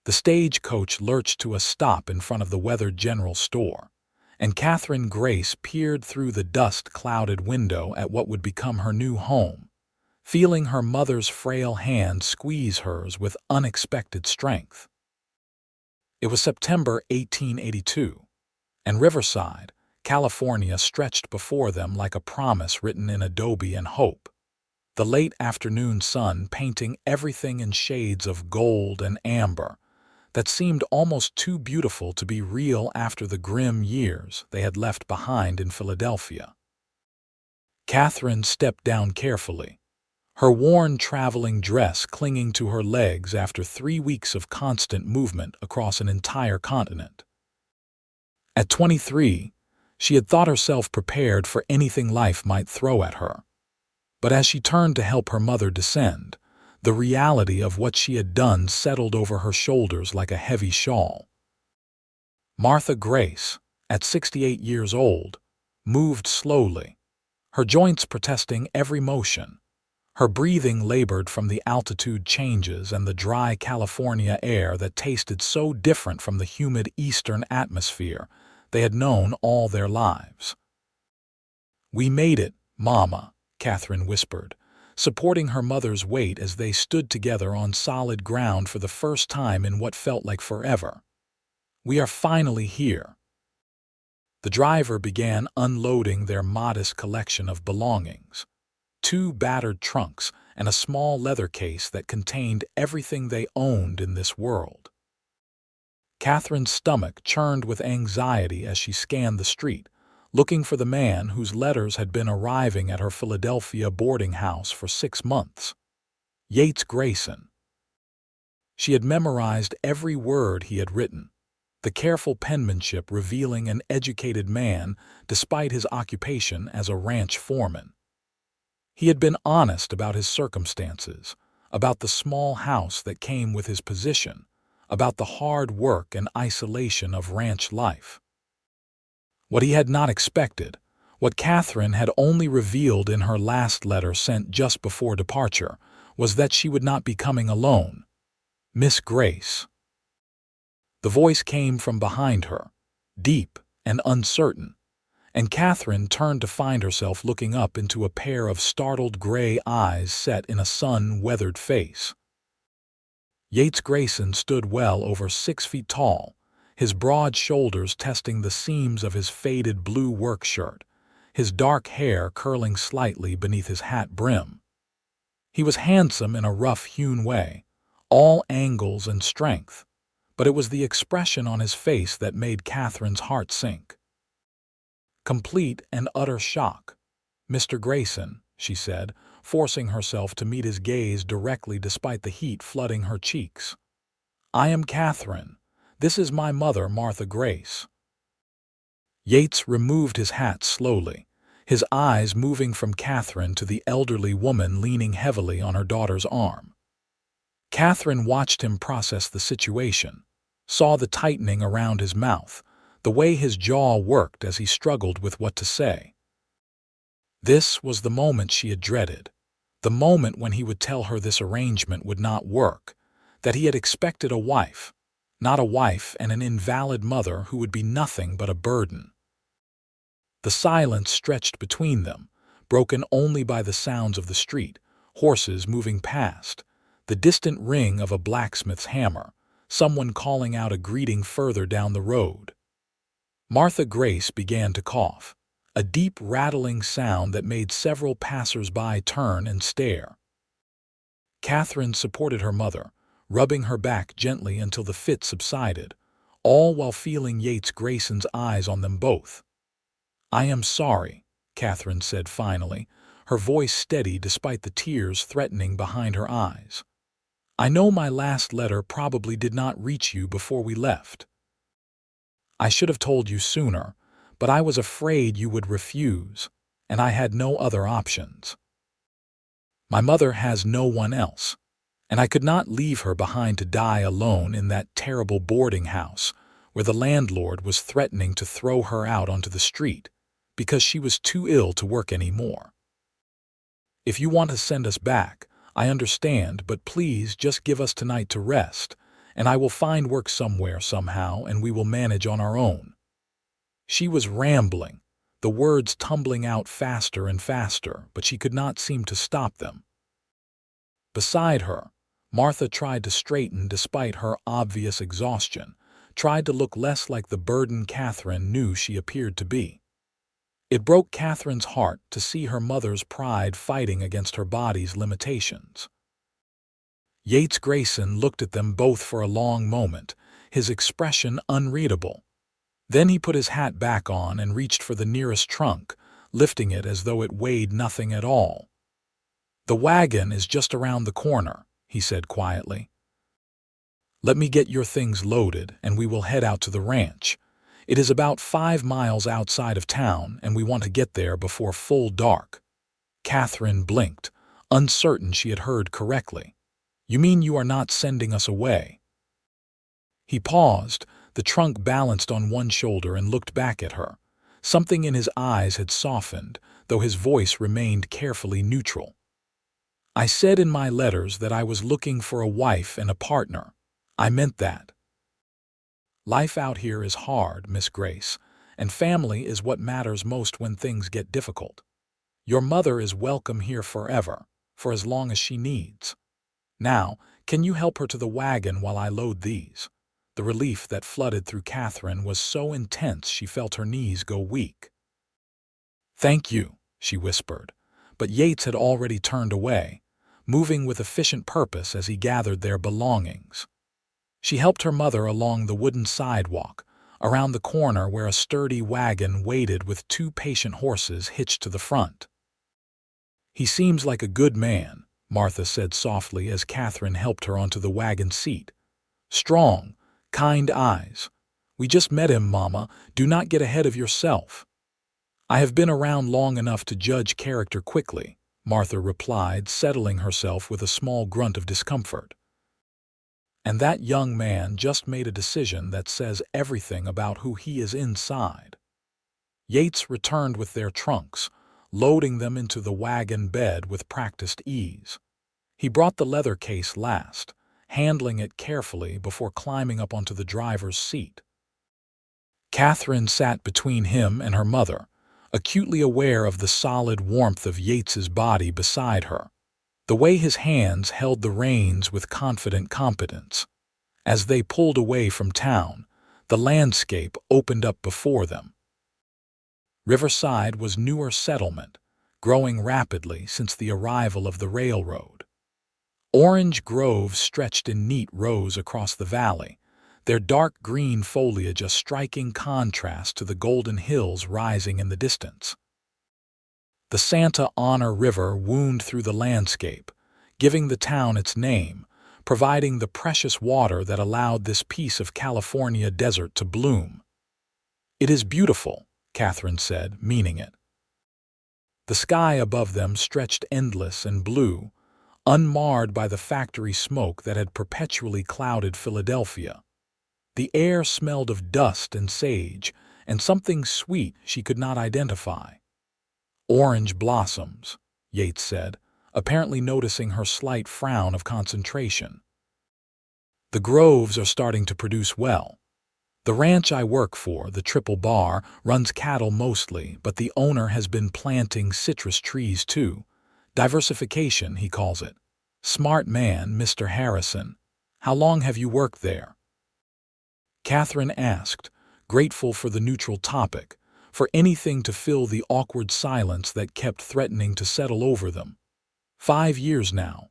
The stagecoach lurched to a stop in front of the weathered general store, and Katherine Grace peered through the dust-clouded window at what would become her new home, feeling her mother's frail hand squeeze hers with unexpected strength. It was September 1882, and Riverside, California stretched before them like a promise written in adobe and hope, the late afternoon sun painting everything in shades of gold and amber that seemed almost too beautiful to be real after the grim years they had left behind in Philadelphia. Katherine stepped down carefully, her worn traveling dress clinging to her legs after 3 weeks of constant movement across an entire continent. At 23, she had thought herself prepared for anything life might throw at her. But as she turned to help her mother descend, the reality of what she had done settled over her shoulders like a heavy shawl. Martha Grace, at 68 years old, moved slowly, her joints protesting every motion. Her breathing labored from the altitude changes and the dry California air that tasted so different from the humid eastern atmosphere they had known all their lives. "We made it, Mama," Katherine whispered, supporting her mother's weight as they stood together on solid ground for the first time in what felt like forever. "We are finally here." The driver began unloading their modest collection of belongings, 2 battered trunks and a small leather case that contained everything they owned in this world. Katherine's stomach churned with anxiety as she scanned the street, looking for the man whose letters had been arriving at her Philadelphia boarding house for 6 months. Yates Grayson. She had memorized every word he had written, the careful penmanship revealing an educated man despite his occupation as a ranch foreman. He had been honest about his circumstances, about the small house that came with his position, about the hard work and isolation of ranch life. What he had not expected, what Katherine had only revealed in her last letter sent just before departure, was that she would not be coming alone. "Miss Grace." The voice came from behind her, deep and uncertain, and Katherine turned to find herself looking up into a pair of startled gray eyes set in a sun-weathered face. Yates Grayson stood well over 6 feet tall, his broad shoulders testing the seams of his faded blue work shirt, his dark hair curling slightly beneath his hat brim. He was handsome in a rough-hewn way, all angles and strength, but it was the expression on his face that made Katherine's heart sink. Complete and utter shock. "Mr. Grayson," she said, forcing herself to meet his gaze directly despite the heat flooding her cheeks. "I am Katherine. This is my mother, Martha Grace." Yates removed his hat slowly, his eyes moving from Katherine to the elderly woman leaning heavily on her daughter's arm. Katherine watched him process the situation, saw the tightening around his mouth, the way his jaw worked as he struggled with what to say. This was the moment she had dreaded, the moment when he would tell her this arrangement would not work, that he had expected a wife, not a wife and an invalid mother who would be nothing but a burden. The silence stretched between them, broken only by the sounds of the street, horses moving past, the distant ring of a blacksmith's hammer, someone calling out a greeting further down the road. Martha Grace began to cough, a deep rattling sound that made several passers-by turn and stare. Katherine supported her mother, rubbing her back gently until the fit subsided, all while feeling Yates Grayson's eyes on them both. "I am sorry," Katherine said finally, her voice steady despite the tears threatening behind her eyes. "I know my last letter probably did not reach you before we left. I should have told you sooner, but I was afraid you would refuse, and I had no other options. My mother has no one else, and I could not leave her behind to die alone in that terrible boarding house where the landlord was threatening to throw her out onto the street because she was too ill to work anymore. If you want to send us back, I understand, but please just give us tonight to rest, and I will find work somewhere somehow, and we will manage on our own." She was rambling, the words tumbling out faster and faster, but she could not seem to stop them. Beside her, Martha tried to straighten despite her obvious exhaustion, tried to look less like the burden Katherine knew she appeared to be. It broke Katherine's heart to see her mother's pride fighting against her body's limitations. Yates Grayson looked at them both for a long moment, his expression unreadable. Then he put his hat back on and reached for the nearest trunk, lifting it as though it weighed nothing at all. "The wagon is just around the corner," he said quietly. "Let me get your things loaded, and we will head out to the ranch. It is about 5 miles outside of town, and we want to get there before full dark." Katherine blinked, uncertain she had heard correctly. "You mean you are not sending us away?" He paused, the trunk balanced on one shoulder, and looked back at her. Something in his eyes had softened, though his voice remained carefully neutral. "I said in my letters that I was looking for a wife and a partner. I meant that. Life out here is hard, Miss Grace, and family is what matters most when things get difficult. Your mother is welcome here forever, for as long as she needs. Now, can you help her to the wagon while I load these?" The relief that flooded through Katherine was so intense she felt her knees go weak. "Thank you," she whispered, but Yates had already turned away, moving with efficient purpose as he gathered their belongings. She helped her mother along the wooden sidewalk, around the corner where a sturdy wagon waited with 2 patient horses hitched to the front. "He seems like a good man," Martha said softly as Katherine helped her onto the wagon seat. "Strong, kind eyes. We just met him, Mama. Do not get ahead of yourself." "I have been around long enough to judge character quickly," Martha replied, settling herself with a small grunt of discomfort. "And that young man just made a decision that says everything about who he is inside." Yates returned with their trunks, loading them into the wagon bed with practiced ease. He brought the leather case last, handling it carefully before climbing up onto the driver's seat. Katherine sat between him and her mother, acutely aware of the solid warmth of Yates's body beside her, the way his hands held the reins with confident competence. As they pulled away from town, the landscape opened up before them. Riverside was newer settlement, growing rapidly since the arrival of the railroad. Orange groves stretched in neat rows across the valley, their dark green foliage a striking contrast to the golden hills rising in the distance. The Santa Ana River wound through the landscape, giving the town its name, providing the precious water that allowed this piece of California desert to bloom. "It is beautiful," Katherine said, meaning it. The sky above them stretched endless and blue, unmarred by the factory smoke that had perpetually clouded Philadelphia. The air smelled of dust and sage, and something sweet she could not identify. "Orange blossoms," Yates said, apparently noticing her slight frown of concentration. "The groves are starting to produce well. The ranch I work for, the Triple Bar, runs cattle mostly, but the owner has been planting citrus trees too. Diversification, he calls it. Smart man, Mr. Harrison. How long have you worked there?" Katherine asked, grateful for the neutral topic, for anything to fill the awkward silence that kept threatening to settle over them. 5 years now.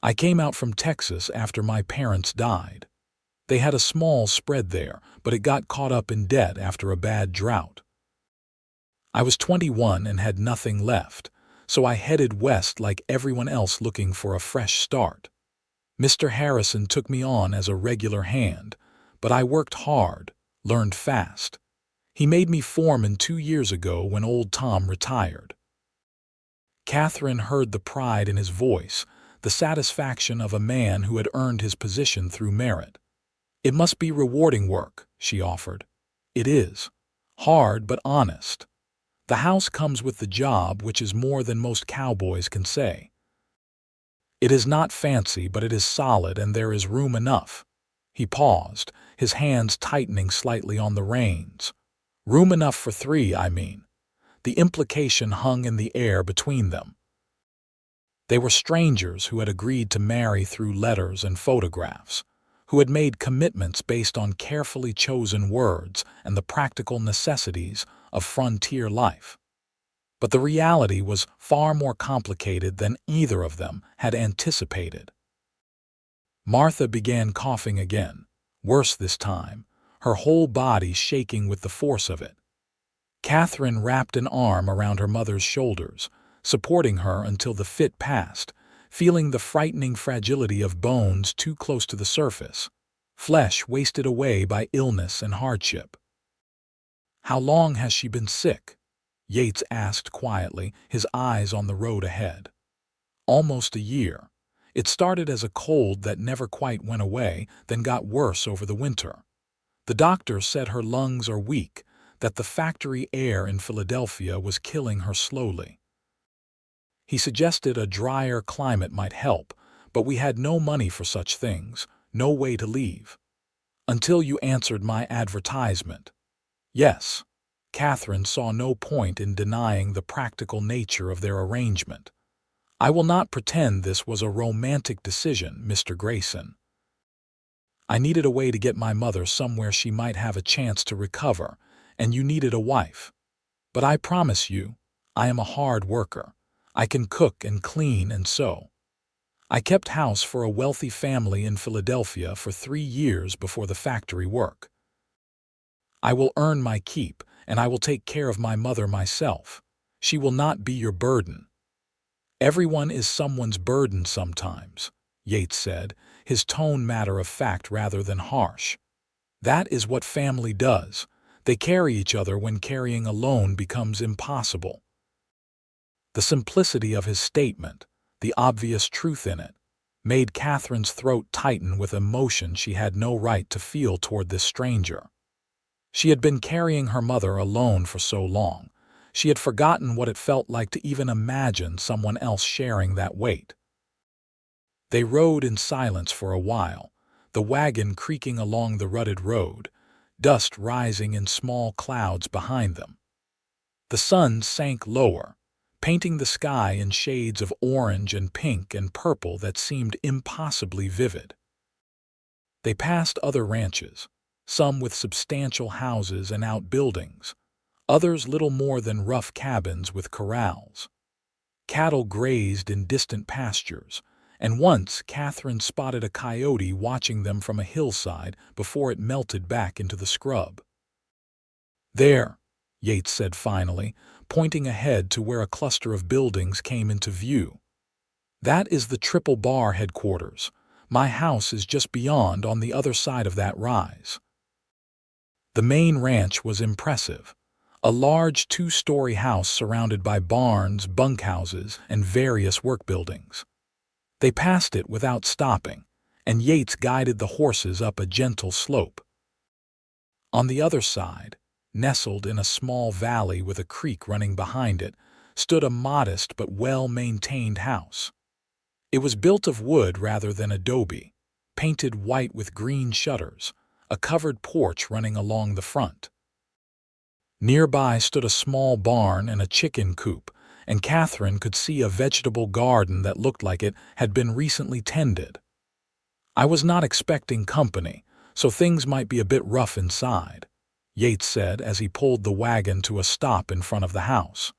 I came out from Texas after my parents died. They had a small spread there, but it got caught up in debt after a bad drought. I was 21 and had nothing left, so I headed west like everyone else looking for a fresh start. Mr. Harrison took me on as a regular hand, but I worked hard, learned fast. He made me foreman 2 years ago when old Tom retired. Katherine heard the pride in his voice, the satisfaction of a man who had earned his position through merit. "It must be rewarding work," she offered. "It is. Hard but honest. The house comes with the job, which is more than most cowboys can say. It is not fancy, but it is solid, and there is room enough." He paused, his hands tightening slightly on the reins. Room enough for three, I mean. The implication hung in the air between them. They were strangers who had agreed to marry through letters and photographs, who had made commitments based on carefully chosen words and the practical necessities of frontier life. But the reality was far more complicated than either of them had anticipated. Martha began coughing again, worse this time, her whole body shaking with the force of it. Katherine wrapped an arm around her mother's shoulders, supporting her until the fit passed, feeling the frightening fragility of bones too close to the surface, flesh wasted away by illness and hardship. "How long has she been sick?" Yates asked quietly, his eyes on the road ahead. "Almost a year. It started as a cold that never quite went away, then got worse over the winter. The doctor said her lungs are weak, that the factory air in Philadelphia was killing her slowly. He suggested a drier climate might help, but we had no money for such things, no way to leave. Until you answered my advertisement." Yes. Katherine saw no point in denying the practical nature of their arrangement. "I will not pretend this was a romantic decision, Mr. Grayson. I needed a way to get my mother somewhere she might have a chance to recover, and you needed a wife. But I promise you, I am a hard worker. I can cook and clean and sew. I kept house for a wealthy family in Philadelphia for 3 years before the factory work. I will earn my keep, and I will take care of my mother myself. She will not be your burden." "Everyone is someone's burden sometimes," Yates said, his tone matter-of-fact rather than harsh. "That is what family does. They carry each other when carrying alone becomes impossible." The simplicity of his statement, the obvious truth in it, made Katherine's throat tighten with emotion she had no right to feel toward this stranger. She had been carrying her mother alone for so long, she had forgotten what it felt like to even imagine someone else sharing that weight. They rode in silence for a while, the wagon creaking along the rutted road, dust rising in small clouds behind them. The sun sank lower, painting the sky in shades of orange and pink and purple that seemed impossibly vivid. They passed other ranches, some with substantial houses and outbuildings, others little more than rough cabins with corrals. Cattle grazed in distant pastures, and once Katherine spotted a coyote watching them from a hillside before it melted back into the scrub. "There," Yates said finally, pointing ahead to where a cluster of buildings came into view. "That is the Triple Bar headquarters. My house is just beyond on the other side of that rise." The main ranch was impressive, a large 2-story house surrounded by barns, bunkhouses, and various work buildings. They passed it without stopping, and Yates guided the horses up a gentle slope. On the other side, nestled in a small valley with a creek running behind it, stood a modest but well-maintained house. It was built of wood rather than adobe, painted white with green shutters, a covered porch running along the front. Nearby stood a small barn and a chicken coop, and Katherine could see a vegetable garden that looked like it had been recently tended. "I was not expecting company, so things might be a bit rough inside," Yates said as he pulled the wagon to a stop in front of the house.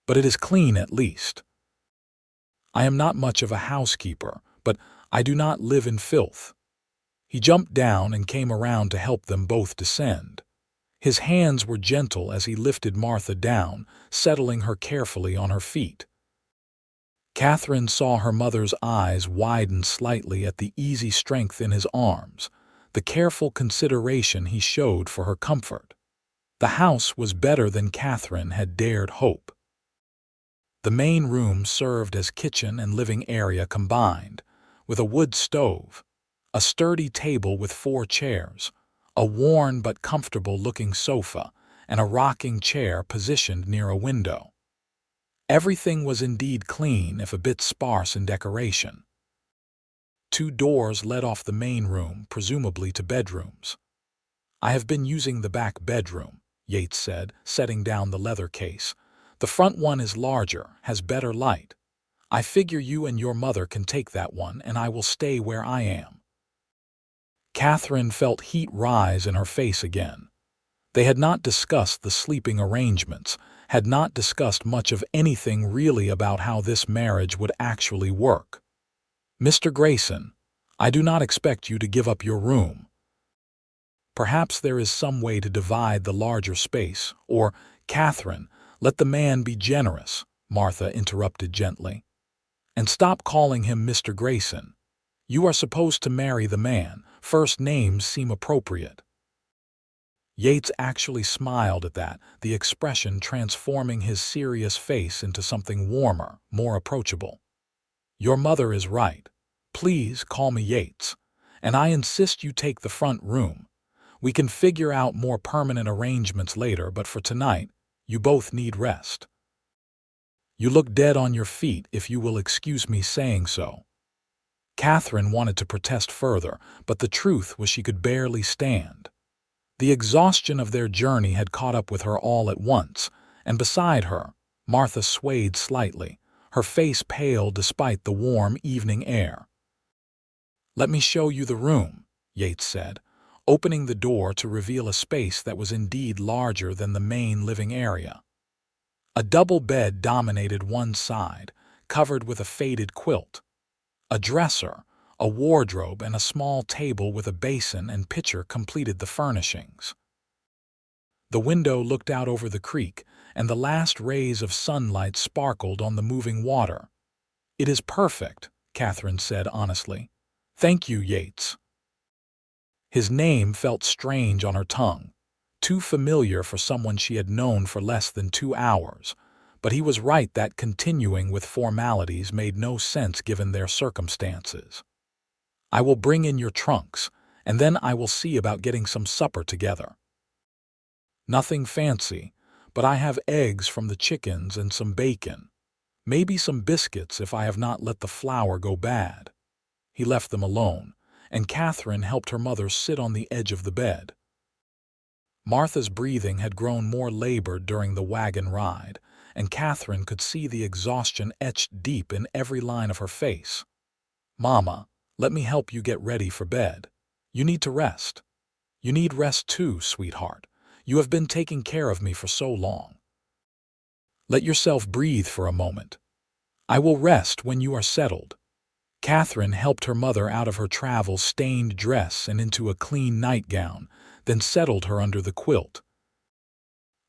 "But it is clean at least. I am not much of a housekeeper, but I do not live in filth." He jumped down and came around to help them both descend. His hands were gentle as he lifted Martha down, settling her carefully on her feet. Katherine saw her mother's eyes widen slightly at the easy strength in his arms, the careful consideration he showed for her comfort. The house was better than Katherine had dared hope. The main room served as kitchen and living area combined, with a wood stove, a sturdy table with 4 chairs, a worn but comfortable-looking sofa, and a rocking chair positioned near a window. Everything was indeed clean if a bit sparse in decoration. Two doors led off the main room, presumably to bedrooms. "I have been using the back bedroom," Yates said, setting down the leather case. "The front one is larger, has better light. I figure you and your mother can take that one, and I will stay where I am." Katherine felt heat rise in her face again. They had not discussed the sleeping arrangements, had not discussed much of anything really about how this marriage would actually work. "Mr. Grayson, I do not expect you to give up your room. Perhaps there is some way to divide the larger space, or, Katherine, let the man be generous," Martha interrupted gently. "And stop calling him Mr. Grayson. You are supposed to marry the man. First names seem appropriate." Yates actually smiled at that, the expression transforming his serious face into something warmer, more approachable. "Your mother is right. Please call me Yates. And I insist you take the front room. We can figure out more permanent arrangements later, but for tonight, you both need rest. You look dead on your feet, if you will excuse me saying so." Katherine wanted to protest further, but the truth was she could barely stand. The exhaustion of their journey had caught up with her all at once, and beside her, Martha swayed slightly, her face pale despite the warm evening air. "Let me show you the room," Yates said, opening the door to reveal a space that was indeed larger than the main living area. A double bed dominated one side, covered with a faded quilt. A dresser, a wardrobe, and a small table with a basin and pitcher completed the furnishings. The window looked out over the creek, and the last rays of sunlight sparkled on the moving water. "It is perfect," Katherine said honestly. "Thank you, Yates." His name felt strange on her tongue, too familiar for someone she had known for less than 2 hours, but he was right that continuing with formalities made no sense given their circumstances. "I will bring in your trunks, and then I will see about getting some supper together. Nothing fancy, but I have eggs from the chickens and some bacon. Maybe some biscuits if I have not let the flour go bad." He left them alone, and Katherine helped her mother sit on the edge of the bed. Martha's breathing had grown more labored during the wagon ride, and Katherine could see the exhaustion etched deep in every line of her face. "Mama, let me help you get ready for bed. You need to rest." "You need rest too, sweetheart. You have been taking care of me for so long. Let yourself breathe for a moment. I will rest when you are settled." Katherine helped her mother out of her travel-stained dress and into a clean nightgown, then settled her under the quilt.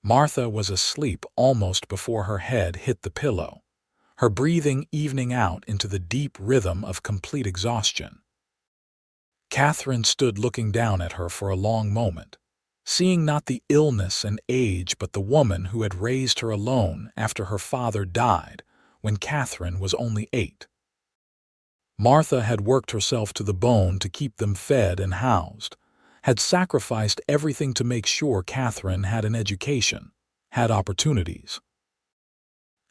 Martha was asleep almost before her head hit the pillow, her breathing evening out into the deep rhythm of complete exhaustion. Katherine stood looking down at her for a long moment, seeing not the illness and age but the woman who had raised her alone after her father died when Katherine was only 8. Martha had worked herself to the bone to keep them fed and housed, had sacrificed everything to make sure Katherine had an education, had opportunities.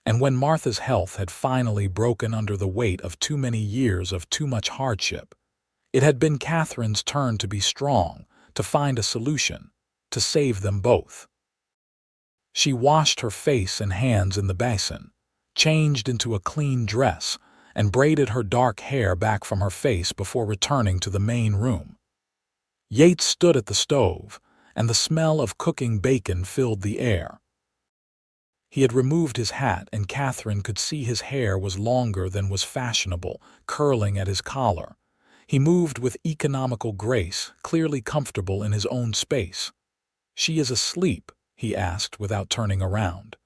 And when Martha's health had finally broken under the weight of too many years of too much hardship, it had been Katherine's turn to be strong, to find a solution, to save them both. She washed her face and hands in the basin, changed into a clean dress, and braided her dark hair back from her face before returning to the main room. Yates stood at the stove, and the smell of cooking bacon filled the air. He had removed his hat, and Katherine could see his hair was longer than was fashionable, curling at his collar. He moved with economical grace, clearly comfortable in his own space. "She is asleep?" he asked without turning around.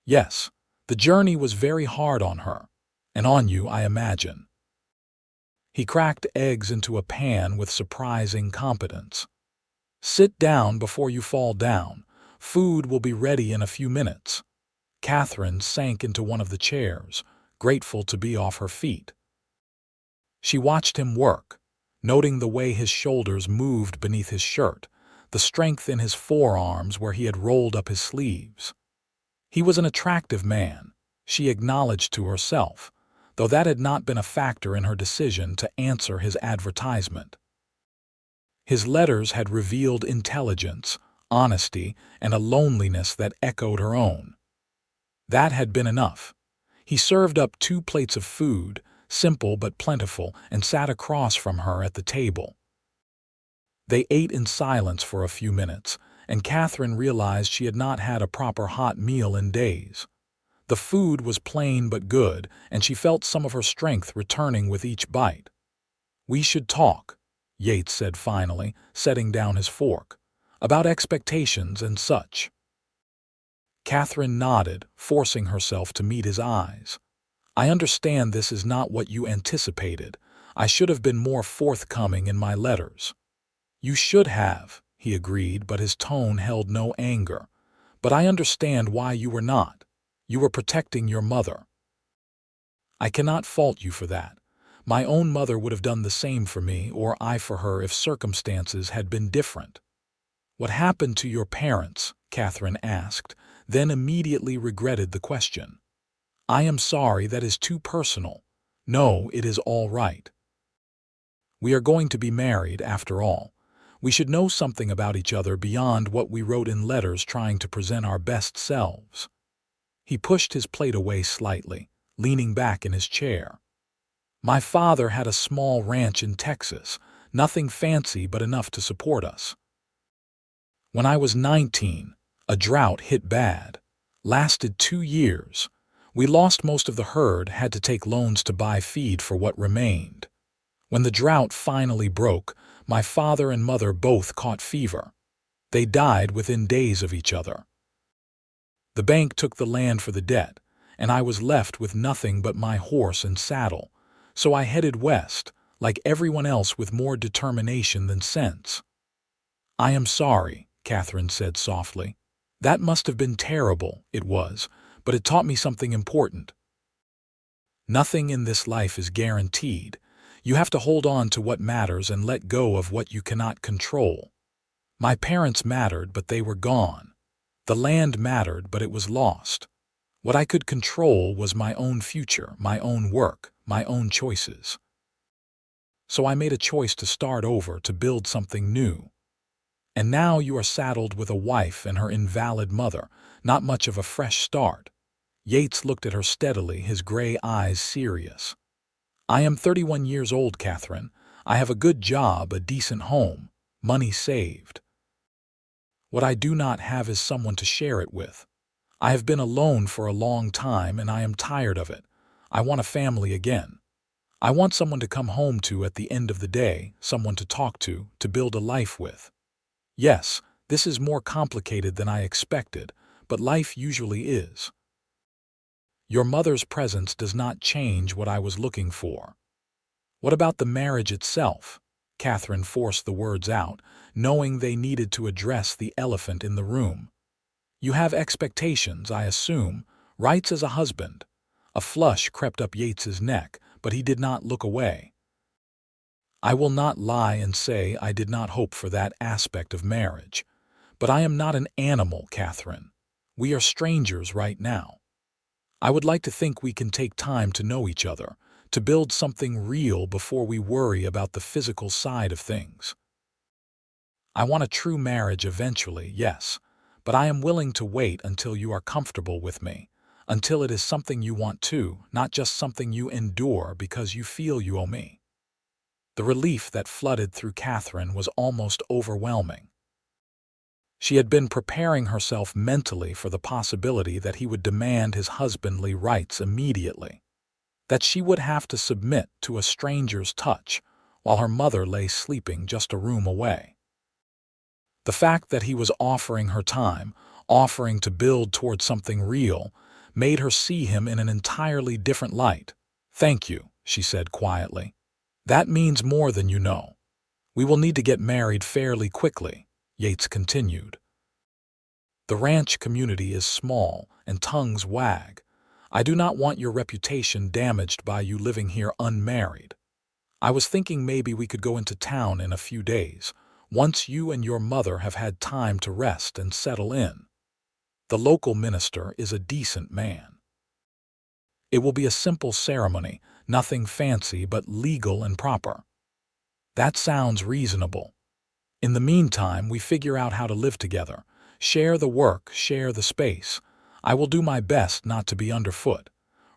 "Yes, the journey was very hard on her, and on you, I imagine." He cracked eggs into a pan with surprising competence. "Sit down before you fall down. Food will be ready in a few minutes." Katherine sank into one of the chairs, grateful to be off her feet. She watched him work, noting the way his shoulders moved beneath his shirt, the strength in his forearms where he had rolled up his sleeves. He was an attractive man, she acknowledged to herself, though that had not been a factor in her decision to answer his advertisement. His letters had revealed intelligence, honesty, and a loneliness that echoed her own. That had been enough. He served up 2 plates of food, simple but plentiful, and sat across from her at the table. They ate in silence for a few minutes, and Katherine realized she had not had a proper hot meal in days. The food was plain but good, and she felt some of her strength returning with each bite. "We should talk," Yates said finally, setting down his fork, "about expectations and such." Katherine nodded, forcing herself to meet his eyes. "I understand this is not what you anticipated. I should have been more forthcoming in my letters." "You should have," he agreed, but his tone held no anger. "But I understand why you were not. You were protecting your mother." "I cannot fault you for that. My own mother would have done the same for me, or I for her, if circumstances had been different." "What happened to your parents?" Katherine asked, then immediately regretted the question. "I am sorry, that is too personal." "No, it is all right. We are going to be married, after all. We should know something about each other beyond what we wrote in letters trying to present our best selves." He pushed his plate away slightly, leaning back in his chair. "My father had a small ranch in Texas, nothing fancy but enough to support us. When I was 19, a drought hit bad. Lasted 2 years. We lost most of the herd, had to take loans to buy feed for what remained. When the drought finally broke, my father and mother both caught fever. They died within days of each other. The bank took the land for the debt, and I was left with nothing but my horse and saddle, so I headed west, like everyone else, with more determination than sense." "I am sorry," Katherine said softly. "That must have been terrible." "It was, but it taught me something important. Nothing in this life is guaranteed. You have to hold on to what matters and let go of what you cannot control. My parents mattered, but they were gone. The land mattered, but it was lost. What I could control was my own future, my own work, my own choices. So I made a choice to start over, to build something new. And now you are saddled with a wife and her invalid mother, not much of a fresh start." Yates looked at her steadily, his gray eyes serious. "I am 31 years old, Katherine. I have a good job, a decent home, money saved. What I do not have is someone to share it with. I have been alone for a long time, and I am tired of it. I want a family again. I want someone to come home to at the end of the day, someone to talk to build a life with. Yes, this is more complicated than I expected, but life usually is. Your mother's presence does not change what I was looking for." "What about the marriage itself?" Katherine forced the words out, knowing they needed to address the elephant in the room. "You have expectations, I assume, rights as a husband." A flush crept up Yates's neck, but he did not look away. "I will not lie and say I did not hope for that aspect of marriage. But I am not an animal, Katherine. We are strangers right now. I would like to think we can take time to know each other, to build something real before we worry about the physical side of things. I want a true marriage eventually, yes, but I am willing to wait until you are comfortable with me, until it is something you want to, not just something you endure because you feel you owe me." The relief that flooded through Katherine was almost overwhelming. She had been preparing herself mentally for the possibility that he would demand his husbandly rights immediately, that she would have to submit to a stranger's touch while her mother lay sleeping just a room away. The fact that he was offering her time, offering to build toward something real, made her see him in an entirely different light. "Thank you," she said quietly. "That means more than you know. We will need to get married fairly quickly," Yates continued. "The ranch community is small, and tongues wag. I do not want your reputation damaged by you living here unmarried. I was thinking maybe we could go into town in a few days, once you and your mother have had time to rest and settle in. The local minister is a decent man." It will be a simple ceremony, nothing fancy but legal and proper." "That sounds reasonable. In the meantime, we figure out how to live together. Share the work, share the space. I will do my best not to be underfoot.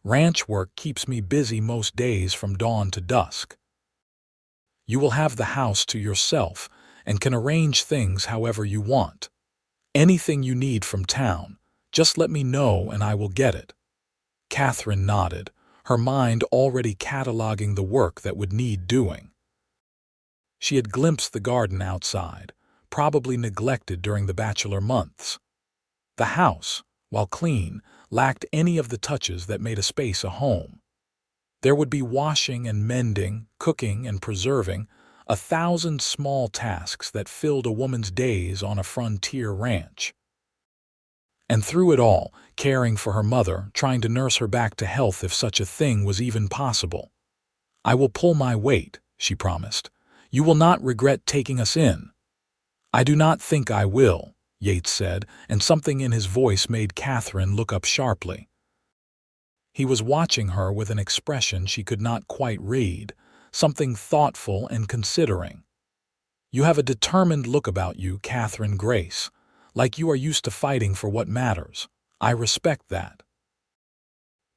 Ranch work keeps me busy most days from dawn to dusk. You will have the house to yourself and can arrange things however you want. Anything you need from town, just let me know and I will get it." Katherine nodded, her mind already cataloging the work that would need doing. She had glimpsed the garden outside, probably neglected during the bachelor months. The house, while clean, lacked any of the touches that made a space a home. There would be washing and mending, cooking and preserving, 1,000 small tasks that filled a woman's days on a frontier ranch. And through it all, caring for her mother, trying to nurse her back to health if such a thing was even possible. "I will pull my weight," she promised. "You will not regret taking us in." "I do not think I will," Yates said, and something in his voice made Katherine look up sharply. He was watching her with an expression she could not quite read, something thoughtful and considering. "You have a determined look about you, Katherine Grace, like you are used to fighting for what matters. I respect that."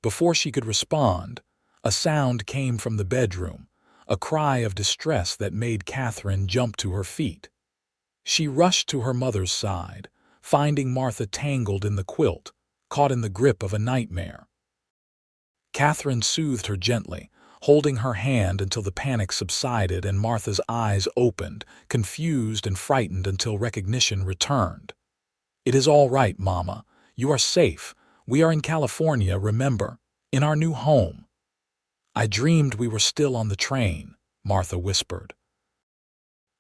Before she could respond, a sound came from the bedroom, a cry of distress that made Katherine jump to her feet. She rushed to her mother's side, finding Martha tangled in the quilt, caught in the grip of a nightmare. Katherine soothed her gently, holding her hand until the panic subsided and Martha's eyes opened, confused and frightened until recognition returned. "It is all right, Mama. You are safe. We are in California, remember, in our new home." "I dreamed we were still on the train," Martha whispered.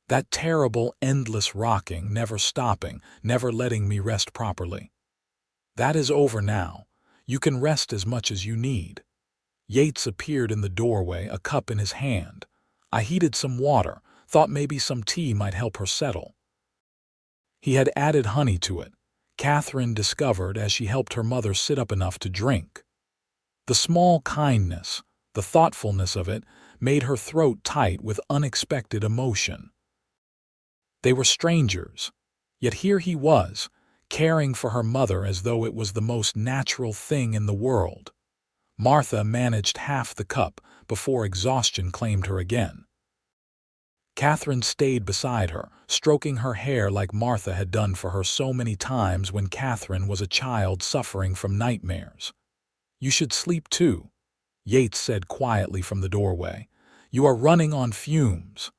"That terrible, endless rocking, never stopping, never letting me rest properly. That is over now. You can rest as much as you need." Yates appeared in the doorway, a cup in his hand. "I heated some water, thought maybe some tea might help her settle." He had added honey to it, Katherine discovered as she helped her mother sit up enough to drink. The small kindness, the thoughtfulness of it, made her throat tight with unexpected emotion. They were strangers, yet here he was, caring for her mother as though it was the most natural thing in the world. Martha managed half the cup before exhaustion claimed her again. Katherine stayed beside her, stroking her hair like Martha had done for her so many times when Katherine was a child suffering from nightmares. "You should sleep too," Yates said quietly from the doorway. "You are running on fumes."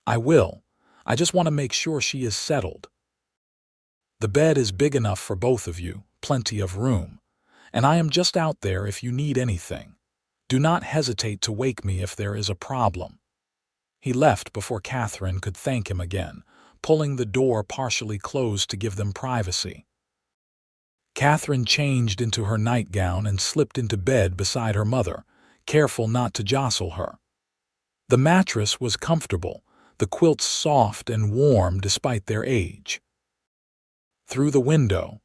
"I will. I just want to make sure she is settled. The bed is big enough for both of you, plenty of room. And I am just out there if you need anything. Do not hesitate to wake me if there is a problem." He left before Katherine could thank him again, pulling the door partially closed to give them privacy. Katherine changed into her nightgown and slipped into bed beside her mother, careful not to jostle her. The mattress was comfortable, the quilts soft and warm despite their age. Through the window,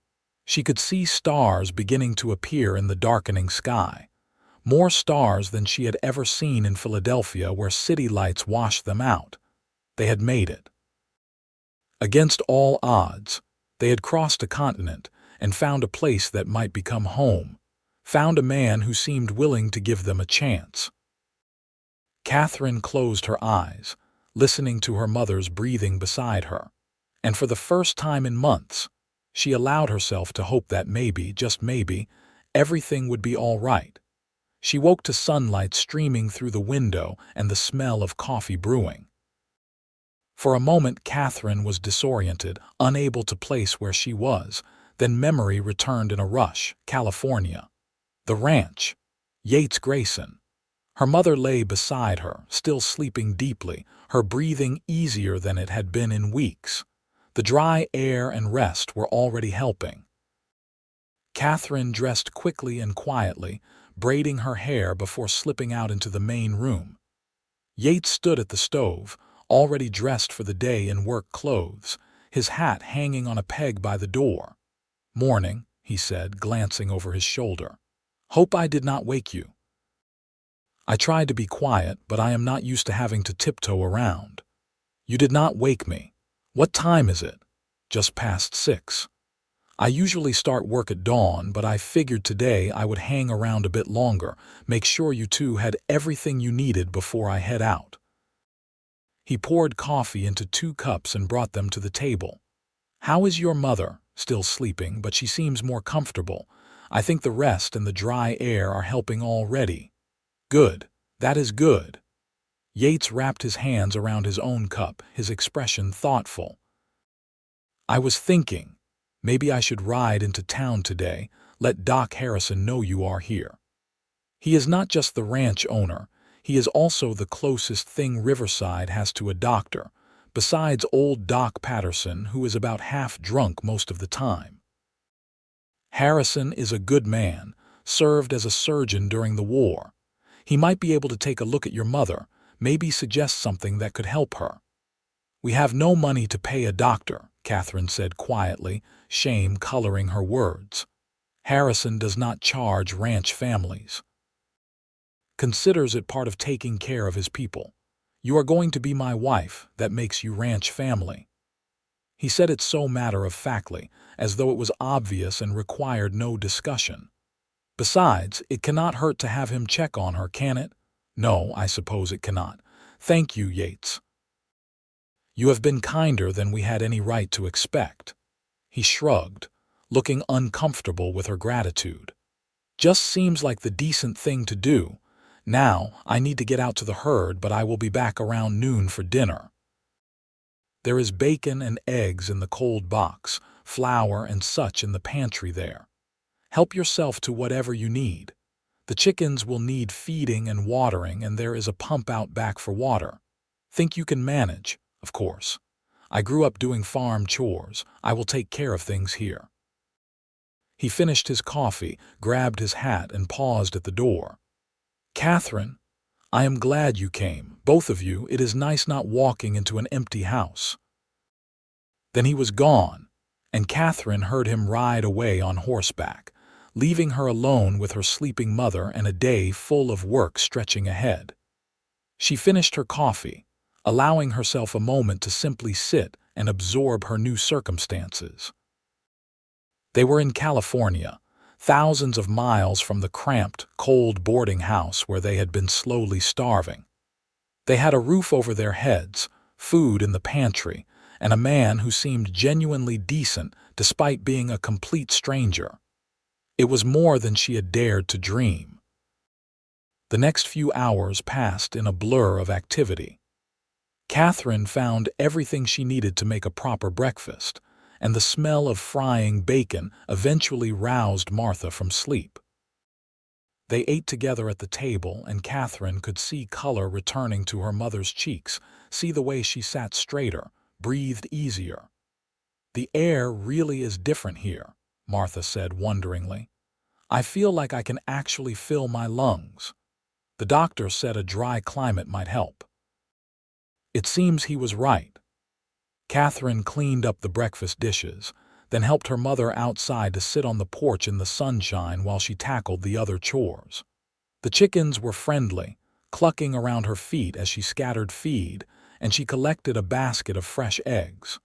she could see stars beginning to appear in the darkening sky, more stars than she had ever seen in Philadelphia where city lights washed them out. They had made it. Against all odds, they had crossed a continent and found a place that might become home, found a man who seemed willing to give them a chance. Katherine closed her eyes, listening to her mother's breathing beside her, and for the first time in months, she allowed herself to hope that maybe, just maybe, everything would be all right. She woke to sunlight streaming through the window and the smell of coffee brewing. For a moment Katherine was disoriented, unable to place where she was, then memory returned in a rush. California. The ranch. Yates Grayson. Her mother lay beside her, still sleeping deeply, her breathing easier than it had been in weeks. The dry air and rest were already helping. Katherine dressed quickly and quietly, braiding her hair before slipping out into the main room. Yates stood at the stove, already dressed for the day in work clothes, his hat hanging on a peg by the door. "Morning," he said, glancing over his shoulder. Hope I did not wake you. I tried to be quiet, but I am not used to having to tiptoe around. You did not wake me. What time is it? Just past 6. I usually start work at dawn, but I figured today I would hang around a bit longer, make sure you two had everything you needed before I head out. He poured coffee into 2 cups and brought them to the table. How is your mother? Still sleeping, but she seems more comfortable. I think the rest and the dry air are helping already. Good. That is good. Yates wrapped his hands around his own cup, his expression thoughtful. I was thinking, maybe I should ride into town today, let Doc Harrison know you are here. He is not just the ranch owner, he is also the closest thing Riverside has to a doctor, besides old Doc Patterson, who is about half drunk most of the time. Harrison is a good man, served as a surgeon during the war. He might be able to take a look at your mother, maybe suggest something that could help her. We have no money to pay a doctor, Katherine said quietly, shame coloring her words. Harrison does not charge ranch families. Considers it part of taking care of his people. You are going to be my wife, that makes you ranch family. He said it so matter-of-factly, as though it was obvious and required no discussion. Besides, it cannot hurt to have him check on her, can it? No, I suppose it cannot. Thank you, Yates. You have been kinder than we had any right to expect. He shrugged, looking uncomfortable with her gratitude. Just seems like the decent thing to do. Now, I need to get out to the herd, but I will be back around noon for dinner. There is bacon and eggs in the cold box, flour and such in the pantry there. Help yourself to whatever you need. The chickens will need feeding and watering, and there is a pump out back for water. Think you can manage, of course. I grew up doing farm chores. I will take care of things here. He finished his coffee, grabbed his hat, and paused at the door. Katherine, I am glad you came, both of you. It is nice not walking into an empty house. Then he was gone, and Katherine heard him ride away on horseback, leaving her alone with her sleeping mother and a day full of work stretching ahead. She finished her coffee, allowing herself a moment to simply sit and absorb her new circumstances. They were in California, thousands of miles from the cramped, cold boarding house where they had been slowly starving. They had a roof over their heads, food in the pantry, and a man who seemed genuinely decent despite being a complete stranger. It was more than she had dared to dream. The next few hours passed in a blur of activity. Katherine found everything she needed to make a proper breakfast, and the smell of frying bacon eventually roused Martha from sleep. They ate together at the table, and Katherine could see color returning to her mother's cheeks, see the way she sat straighter, breathed easier. The air really is different here, Martha said wonderingly. I feel like I can actually fill my lungs. The doctor said a dry climate might help. It seems he was right. Katherine cleaned up the breakfast dishes, then helped her mother outside to sit on the porch in the sunshine while she tackled the other chores. The chickens were friendly, clucking around her feet as she scattered feed, and she collected a basket of fresh eggs.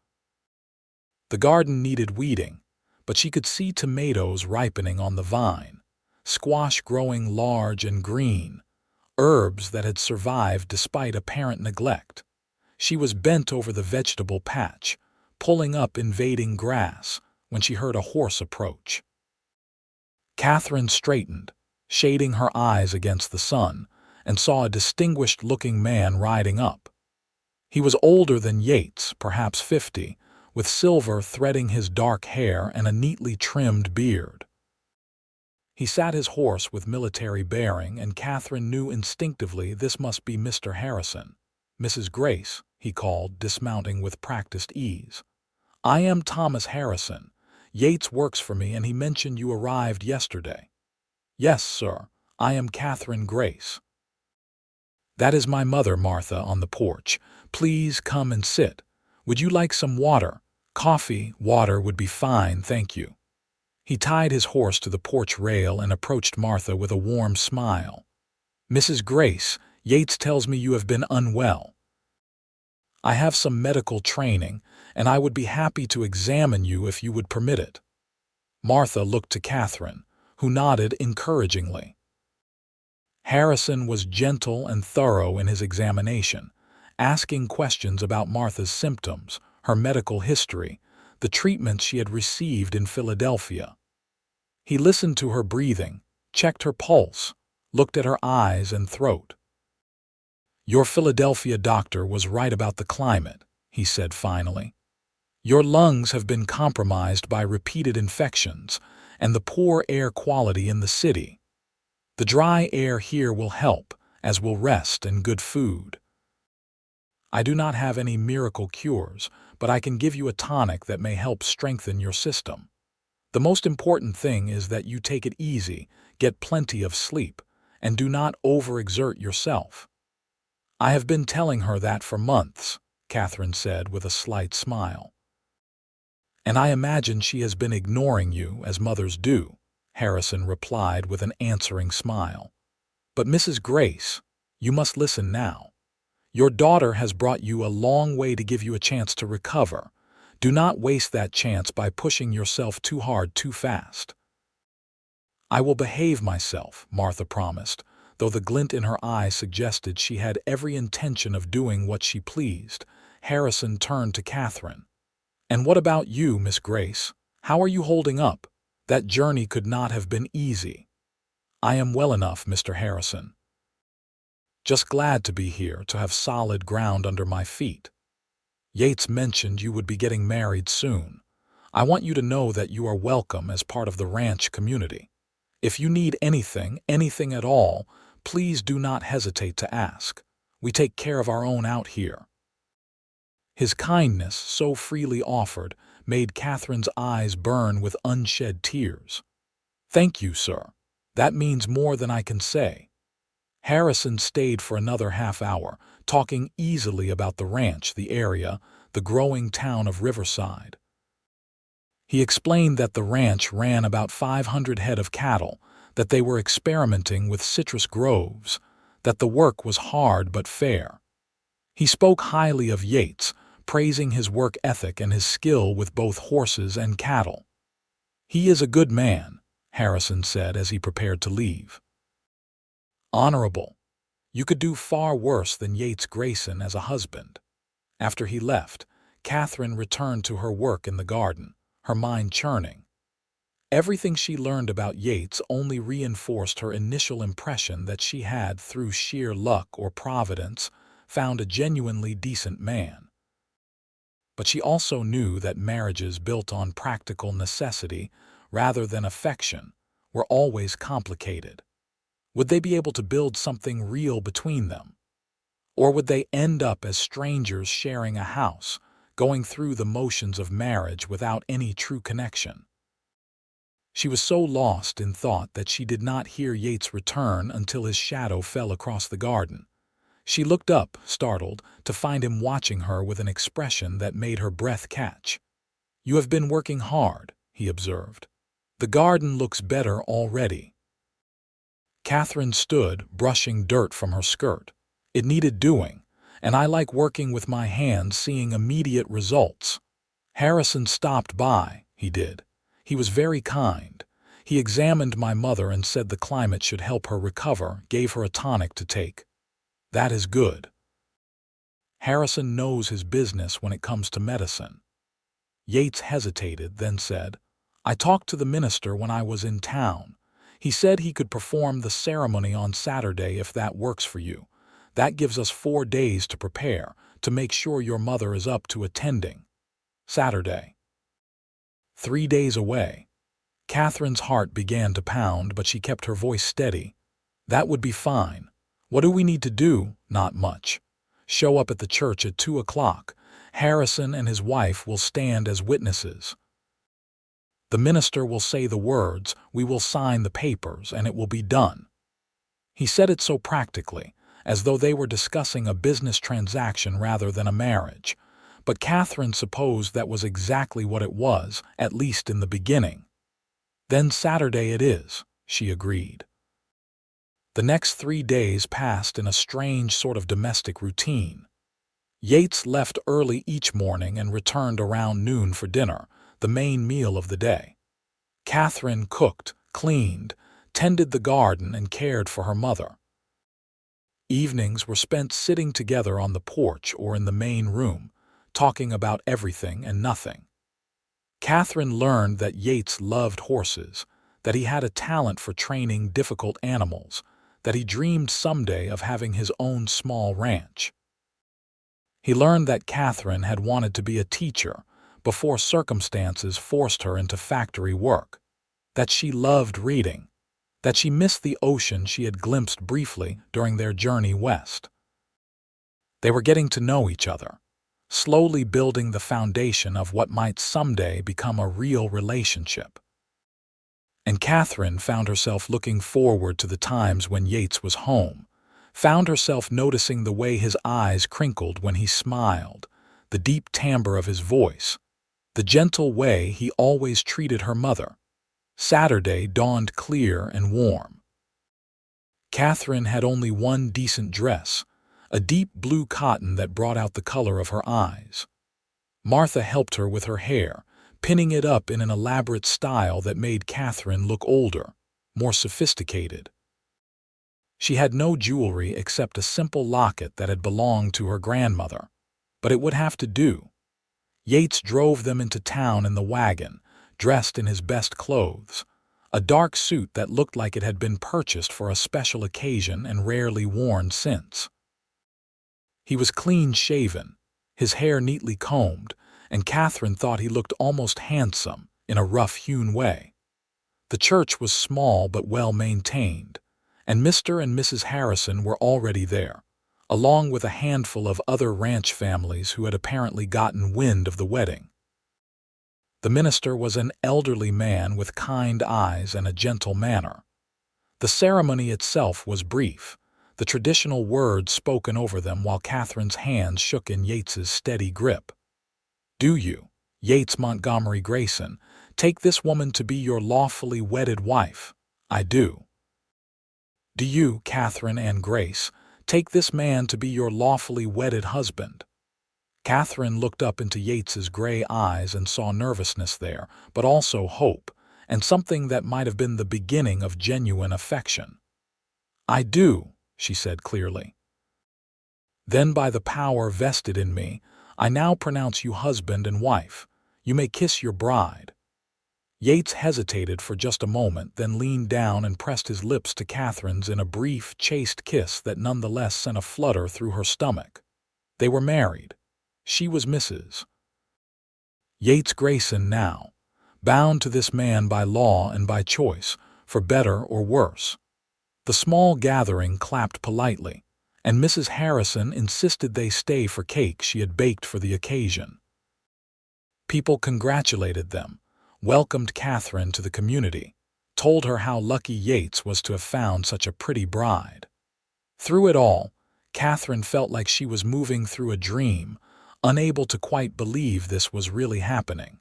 The garden needed weeding, but she could see tomatoes ripening on the vine, squash growing large and green, herbs that had survived despite apparent neglect. She was bent over the vegetable patch, pulling up invading grass, when she heard a horse approach. Katherine straightened, shading her eyes against the sun, and saw a distinguished-looking man riding up. He was older than Yates, perhaps 50, with silver threading his dark hair and a neatly trimmed beard. He sat his horse with military bearing, and Katherine knew instinctively this must be Mr. Harrison. Mrs. Grace, he called, dismounting with practiced ease. I am Thomas Harrison. Yates works for me, and he mentioned you arrived yesterday. Yes, sir. I am Katherine Grace. That is my mother, Martha, on the porch. Please come and sit. Would you like some water? Coffee, water would be fine, thank you. He tied his horse to the porch rail and approached Martha with a warm smile. "Mrs. Grace, Yates tells me you have been unwell. I have some medical training, and I would be happy to examine you if you would permit it." Martha looked to Katherine, who nodded encouragingly. Harrison was gentle and thorough in his examination, asking questions about Martha's symptoms, her medical history, the treatment she had received in Philadelphia. He listened to her breathing, checked her pulse, looked at her eyes and throat. "Your Philadelphia doctor was right about the climate," he said finally. "Your lungs have been compromised by repeated infections and the poor air quality in the city. The dry air here will help, as will rest and good food. I do not have any miracle cures, but I can give you a tonic that may help strengthen your system. The most important thing is that you take it easy, get plenty of sleep, and do not overexert yourself." "I have been telling her that for months," Katherine said with a slight smile. "And I imagine she has been ignoring you, as mothers do," Harrison replied with an answering smile. "But Mrs. Grace, you must listen now. Your daughter has brought you a long way to give you a chance to recover. Do not waste that chance by pushing yourself too hard too fast." "I will behave myself," Martha promised, though the glint in her eye suggested she had every intention of doing what she pleased. Harrison turned to Katherine. "And what about you, Miss Grace? How are you holding up? That journey could not have been easy." "I am well enough, Mr. Harrison. Just glad to be here, to have solid ground under my feet. Yates mentioned you would be getting married soon. I want you to know that you are welcome as part of the ranch community. If you need anything at all, please do not hesitate to ask. We take care of our own out here." His kindness, so freely offered, made Katherine's eyes burn with unshed tears. "Thank you, sir. That means more than I can say." Harrison stayed for another half-hour, talking easily about the ranch, the area, the growing town of Riverside. He explained that the ranch ran about 500 head of cattle, that they were experimenting with citrus groves, that the work was hard but fair. He spoke highly of Yates, praising his work ethic and his skill with both horses and cattle. "He is a good man," Harrison said as he prepared to leave. "Honorable. You could do far worse than Yates Grayson as a husband." After he left, Katherine returned to her work in the garden, her mind churning. Everything she learned about Yates only reinforced her initial impression that she had, through sheer luck or providence, found a genuinely decent man. But she also knew that marriages built on practical necessity rather than affection were always complicated. Would they be able to build something real between them? Or would they end up as strangers sharing a house, going through the motions of marriage without any true connection? She was so lost in thought that she did not hear Yates return until his shadow fell across the garden. She looked up, startled, to find him watching her with an expression that made her breath catch. "You have been working hard," he observed. "The garden looks better already." Katherine stood, brushing dirt from her skirt. "It needed doing, and I like working with my hands, seeing immediate results." Harrison stopped by, he did. He was very kind. He examined my mother and said the climate should help her recover, gave her a tonic to take. "That is good." Harrison knows his business when it comes to medicine. Yates hesitated, then said, "I talked to the minister when I was in town. He said he could perform the ceremony on Saturday if that works for you. That gives us 4 days to prepare, to make sure your mother is up to attending." Saturday. 3 days away. Katherine's heart began to pound, but she kept her voice steady. "That would be fine. What do we need to do? Not much. Show up at the church at 2 o'clock. Harrison and his wife will stand as witnesses. The minister will say the words, we will sign the papers, and it will be done." He said it so practically, as though they were discussing a business transaction rather than a marriage. But Katherine supposed that was exactly what it was, at least in the beginning. "Then Saturday it is," she agreed. The next 3 days passed in a strange sort of domestic routine. Yates left early each morning and returned around noon for dinner, the main meal of the day. Katherine cooked, cleaned, tended the garden, and cared for her mother. Evenings were spent sitting together on the porch or in the main room, talking about everything and nothing. Katherine learned that Yates loved horses, that he had a talent for training difficult animals, that he dreamed someday of having his own small ranch. He learned that Katherine had wanted to be a teacher before circumstances forced her into factory work, that she loved reading, that she missed the ocean she had glimpsed briefly during their journey west. They were getting to know each other, slowly building the foundation of what might someday become a real relationship. And Katherine found herself looking forward to the times when Yates was home, found herself noticing the way his eyes crinkled when he smiled, the deep timbre of his voice, the gentle way he always treated her mother. Saturday dawned clear and warm. Katherine had only one decent dress, a deep blue cotton that brought out the color of her eyes. Martha helped her with her hair, pinning it up in an elaborate style that made Katherine look older, more sophisticated. She had no jewelry except a simple locket that had belonged to her grandmother, but it would have to do. Yates drove them into town in the wagon, dressed in his best clothes, a dark suit that looked like it had been purchased for a special occasion and rarely worn since. He was clean-shaven, his hair neatly combed, and Katherine thought he looked almost handsome in a rough-hewn way. The church was small but well-maintained, and Mr. and Mrs. Harrison were already there, along with a handful of other ranch families who had apparently gotten wind of the wedding. The minister was an elderly man with kind eyes and a gentle manner. The ceremony itself was brief, the traditional words spoken over them while Katherine's hands shook in Yates's steady grip. "Do you, Yates Montgomery Grayson, take this woman to be your lawfully wedded wife?" "I do." "Do you, Katherine Ann Grace, take this man to be your lawfully wedded husband?" Katherine looked up into Yates's gray eyes and saw nervousness there, but also hope, and something that might have been the beginning of genuine affection. "I do," she said clearly. "Then by the power vested in me, I now pronounce you husband and wife. You may kiss your bride." Yates hesitated for just a moment, then leaned down and pressed his lips to Katherine's in a brief, chaste kiss that nonetheless sent a flutter through her stomach. They were married. She was Mrs. Yates Grayson now, bound to this man by law and by choice, for better or worse. The small gathering clapped politely, and Mrs. Harrison insisted they stay for cake she had baked for the occasion. People congratulated them, welcomed Katherine to the community, told her how lucky Yates was to have found such a pretty bride. Through it all, Katherine felt like she was moving through a dream, unable to quite believe this was really happening.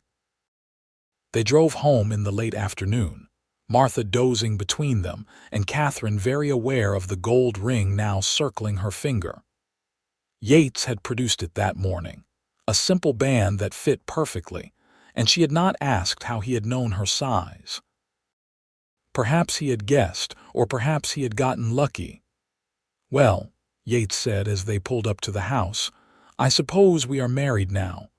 They drove home in the late afternoon, Martha dozing between them, and Katherine very aware of the gold ring now circling her finger. Yates had produced it that morning, a simple band that fit perfectly, and she had not asked how he had known her size. Perhaps he had guessed, or perhaps he had gotten lucky. "Well," Yates said as they pulled up to the house, "I suppose we are married now."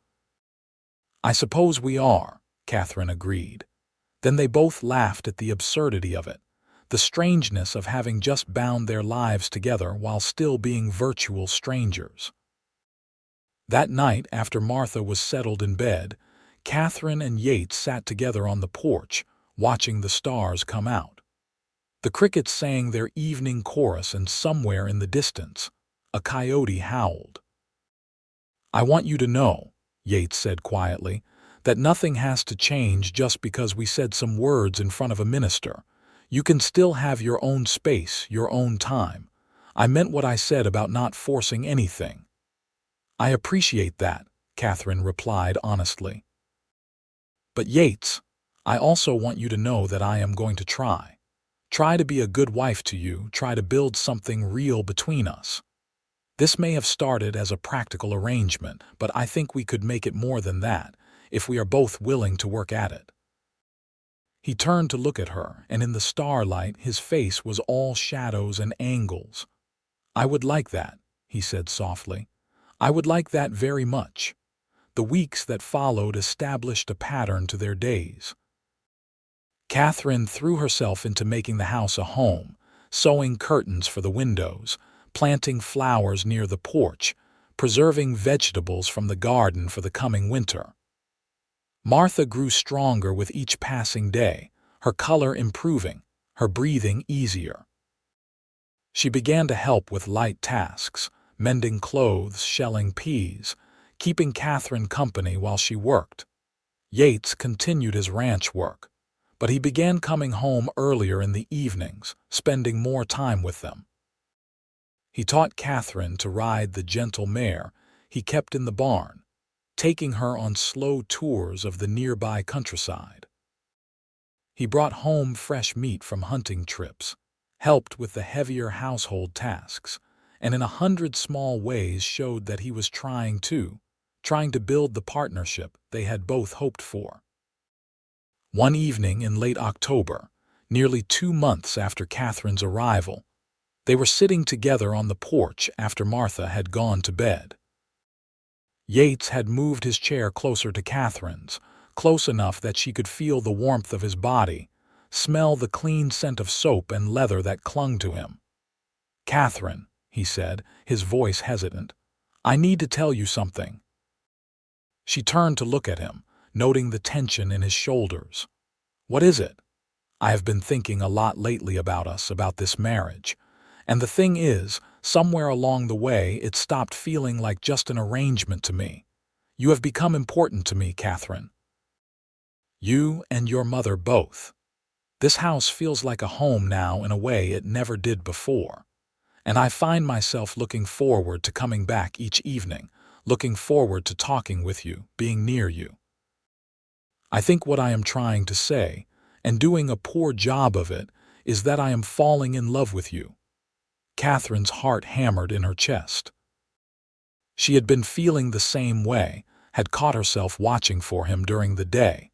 "I suppose we are," Katherine agreed. Then they both laughed at the absurdity of it, the strangeness of having just bound their lives together while still being virtual strangers. That night, after Martha was settled in bed, Katherine and Yates sat together on the porch, watching the stars come out. The crickets sang their evening chorus, and somewhere in the distance, a coyote howled. "I want you to know," Yates said quietly, "that nothing has to change just because we said some words in front of a minister. You can still have your own space, your own time. I meant what I said about not forcing anything." "I appreciate that," Katherine replied honestly. "But Yates, I also want you to know that I am going to try. Try to be a good wife to you, try to build something real between us. This may have started as a practical arrangement, but I think we could make it more than that, if we are both willing to work at it." He turned to look at her, and in the starlight his face was all shadows and angles. "I would like that," he said softly. "I would like that very much." The weeks that followed established a pattern to their days. Katherine threw herself into making the house a home, sewing curtains for the windows, planting flowers near the porch, preserving vegetables from the garden for the coming winter. Martha grew stronger with each passing day, her color improving, her breathing easier. She began to help with light tasks, mending clothes, shelling peas, keeping Katherine company while she worked. Yates continued his ranch work, but he began coming home earlier in the evenings, spending more time with them. He taught Katherine to ride the gentle mare he kept in the barn, taking her on slow tours of the nearby countryside. He brought home fresh meat from hunting trips, helped with the heavier household tasks, and in 100 small ways showed that he was trying to build the partnership they had both hoped for. One evening in late October, nearly 2 months after Katherine's arrival, they were sitting together on the porch after Martha had gone to bed. Yates had moved his chair closer to Katherine's, close enough that she could feel the warmth of his body, smell the clean scent of soap and leather that clung to him. "Katherine," he said, his voice hesitant, "I need to tell you something." She turned to look at him, noting the tension in his shoulders. "What is it?" "I have been thinking a lot lately about us, about this marriage. And the thing is, somewhere along the way it stopped feeling like just an arrangement to me. You have become important to me, Katherine. You and your mother both. This house feels like a home now in a way it never did before. And I find myself looking forward to coming back each evening, looking forward to talking with you, being near you. I think what I am trying to say, and doing a poor job of it, is that I am falling in love with you." Katherine's heart hammered in her chest. She had been feeling the same way, had caught herself watching for him during the day,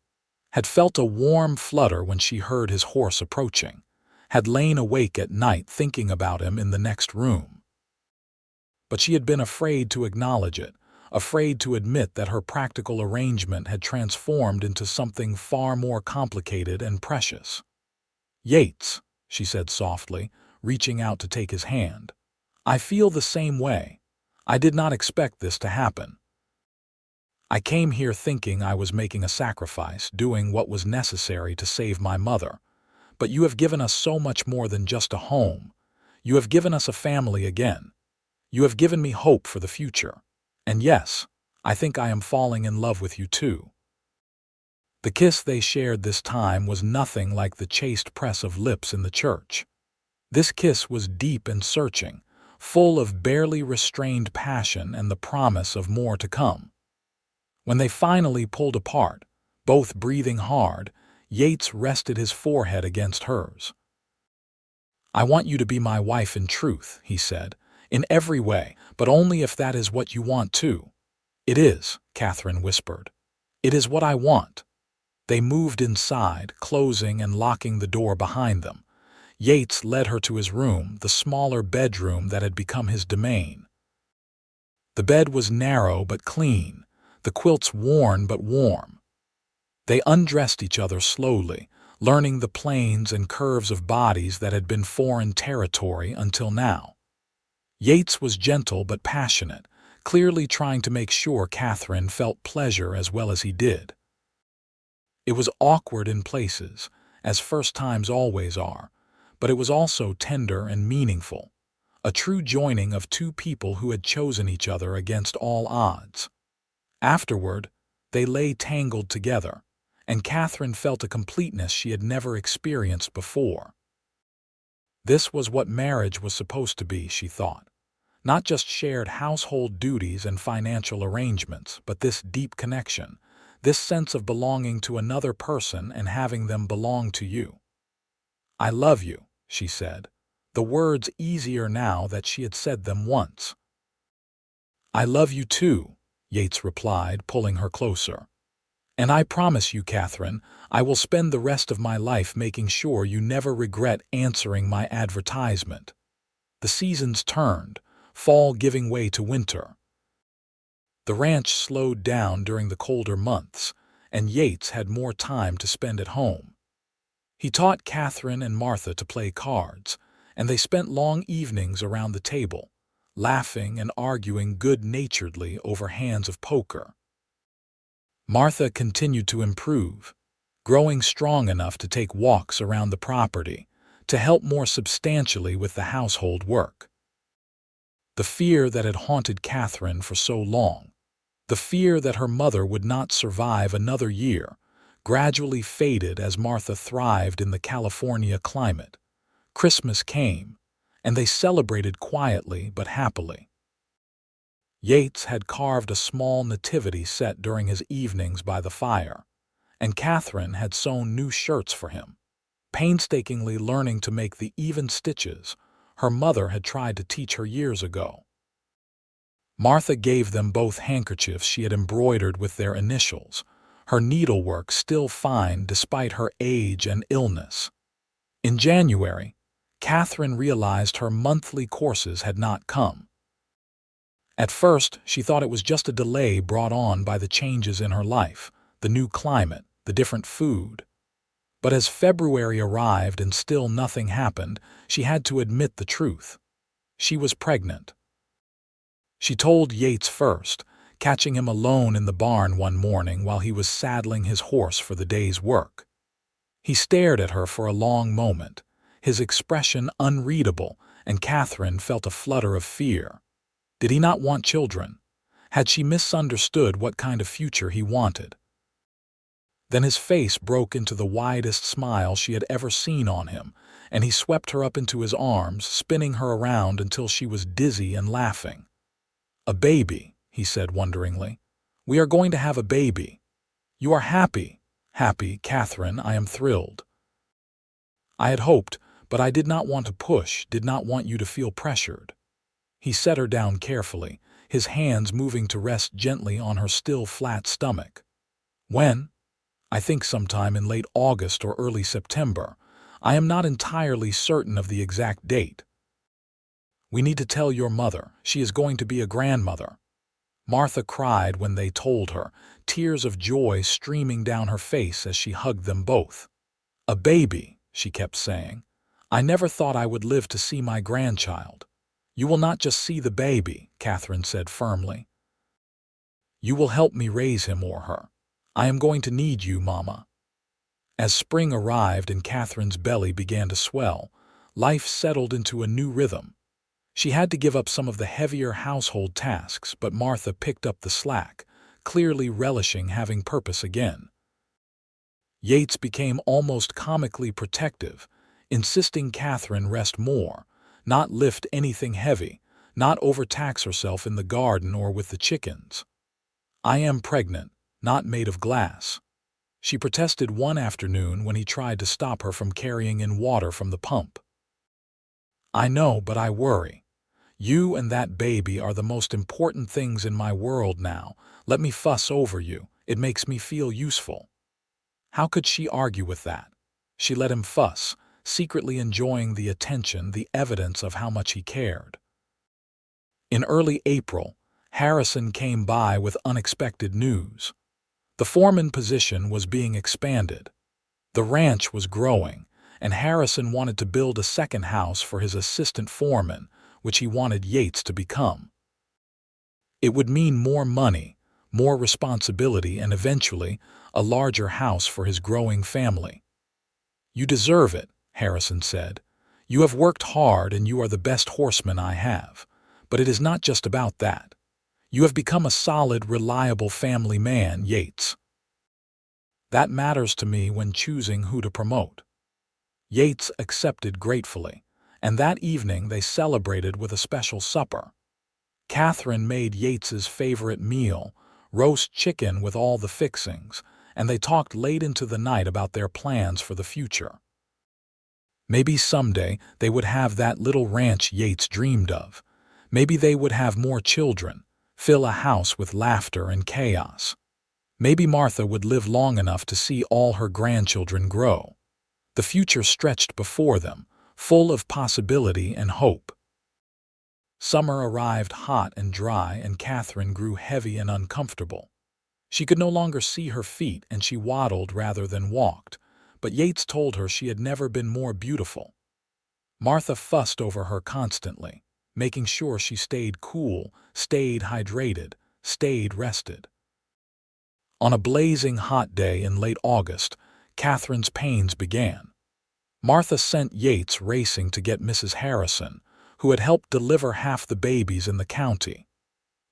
had felt a warm flutter when she heard his horse approaching, had lain awake at night thinking about him in the next room. But she had been afraid to acknowledge it, afraid to admit that her practical arrangement had transformed into something far more complicated and precious. "Yates," she said softly, reaching out to take his hand. "I feel the same way. I did not expect this to happen. I came here thinking I was making a sacrifice, doing what was necessary to save my mother. But you have given us so much more than just a home. You have given us a family again. You have given me hope for the future. And yes, I think I am falling in love with you too." The kiss they shared this time was nothing like the chaste press of lips in the church. This kiss was deep and searching, full of barely restrained passion and the promise of more to come. When they finally pulled apart, both breathing hard, Yates rested his forehead against hers. "I want you to be my wife in truth," he said, "in every way, but only if that is what you want too." "It is," Katherine whispered. "It is what I want." They moved inside, closing and locking the door behind them. Yates led her to his room, the smaller bedroom that had become his domain. The bed was narrow but clean, the quilts worn but warm. They undressed each other slowly, learning the planes and curves of bodies that had been foreign territory until now. Yates was gentle but passionate, clearly trying to make sure Katherine felt pleasure as well as he did. It was awkward in places, as first times always are, but it was also tender and meaningful, a true joining of two people who had chosen each other against all odds. Afterward, they lay tangled together, and Katherine felt a completeness she had never experienced before. This was what marriage was supposed to be, she thought. Not just shared household duties and financial arrangements, but this deep connection, this sense of belonging to another person and having them belong to you. "I love you," she said, the words easier now that she had said them once. "I love you too," Yates replied, pulling her closer. "And I promise you, Katherine, I will spend the rest of my life making sure you never regret answering my advertisement." The seasons turned, fall giving way to winter. The ranch slowed down during the colder months, and Yates had more time to spend at home. He taught Katherine and Martha to play cards, and they spent long evenings around the table, laughing and arguing good-naturedly over hands of poker. Martha continued to improve, growing strong enough to take walks around the property, to help more substantially with the household work. The fear that had haunted Katherine for so long, the fear that her mother would not survive another year, gradually faded as Martha thrived in the California climate. Christmas came, and they celebrated quietly but happily. Yates had carved a small nativity set during his evenings by the fire, and Katherine had sewn new shirts for him, painstakingly learning to make the even stitches her mother had tried to teach her years ago. Martha gave them both handkerchiefs she had embroidered with their initials, her needlework still fine despite her age and illness. In January, Katherine realized her monthly courses had not come. At first, she thought it was just a delay brought on by the changes in her life, the new climate, the different food. But as February arrived and still nothing happened, she had to admit the truth. She was pregnant. She told Yates first, catching him alone in the barn one morning while he was saddling his horse for the day's work. He stared at her for a long moment, his expression unreadable, and Katherine felt a flutter of fear. Did he not want children? Had she misunderstood what kind of future he wanted? Then his face broke into the widest smile she had ever seen on him, and he swept her up into his arms, spinning her around until she was dizzy and laughing. "A baby," he said wonderingly. "We are going to have a baby. You are happy." "Happy, Katherine, I am thrilled." "I had hoped, but I did not want to push, did not want you to feel pressured." He set her down carefully, his hands moving to rest gently on her still flat stomach. "When?" "I think sometime in late August or early September. I am not entirely certain of the exact date." "We need to tell your mother. She is going to be a grandmother." Martha cried when they told her, tears of joy streaming down her face as she hugged them both. "A baby," she kept saying. "I never thought I would live to see my grandchild." "You will not just see the baby," Katherine said firmly. "You will help me raise him or her. I am going to need you, Mama." As spring arrived and Katherine's belly began to swell, life settled into a new rhythm. She had to give up some of the heavier household tasks, but Martha picked up the slack, clearly relishing having purpose again. Yates became almost comically protective, insisting Katherine rest more, not lift anything heavy, not overtax herself in the garden or with the chickens. "I am pregnant, not made of glass," she protested one afternoon when he tried to stop her from carrying in water from the pump. "I know, but I worry. You and that baby are the most important things in my world now. Let me fuss over you. It makes me feel useful." How could she argue with that? She let him fuss, secretly enjoying the attention, the evidence of how much he cared. In early April, Harrison came by with unexpected news. The foreman position was being expanded. The ranch was growing, and Harrison wanted to build a second house for his assistant foreman, which he wanted Yates to become. It would mean more money, more responsibility, and eventually a larger house for his growing family. "You deserve it," Harrison said. "You have worked hard and you are the best horseman I have. But it is not just about that. You have become a solid, reliable family man, Yates. That matters to me when choosing who to promote." Yates accepted gratefully, and that evening they celebrated with a special supper. Katherine made Yates's favorite meal, roast chicken with all the fixings, and they talked late into the night about their plans for the future. Maybe someday they would have that little ranch Yates dreamed of. Maybe they would have more children, fill a house with laughter and chaos. Maybe Martha would live long enough to see all her grandchildren grow. The future stretched before them, full of possibility and hope. Summer arrived hot and dry, and Katherine grew heavy and uncomfortable. She could no longer see her feet, and she waddled rather than walked, but Yates told her she had never been more beautiful. Martha fussed over her constantly, making sure she stayed cool, stayed hydrated, stayed rested. On a blazing hot day in late August, Katherine's pains began. Martha sent Yates racing to get Mrs. Harrison, who had helped deliver half the babies in the county.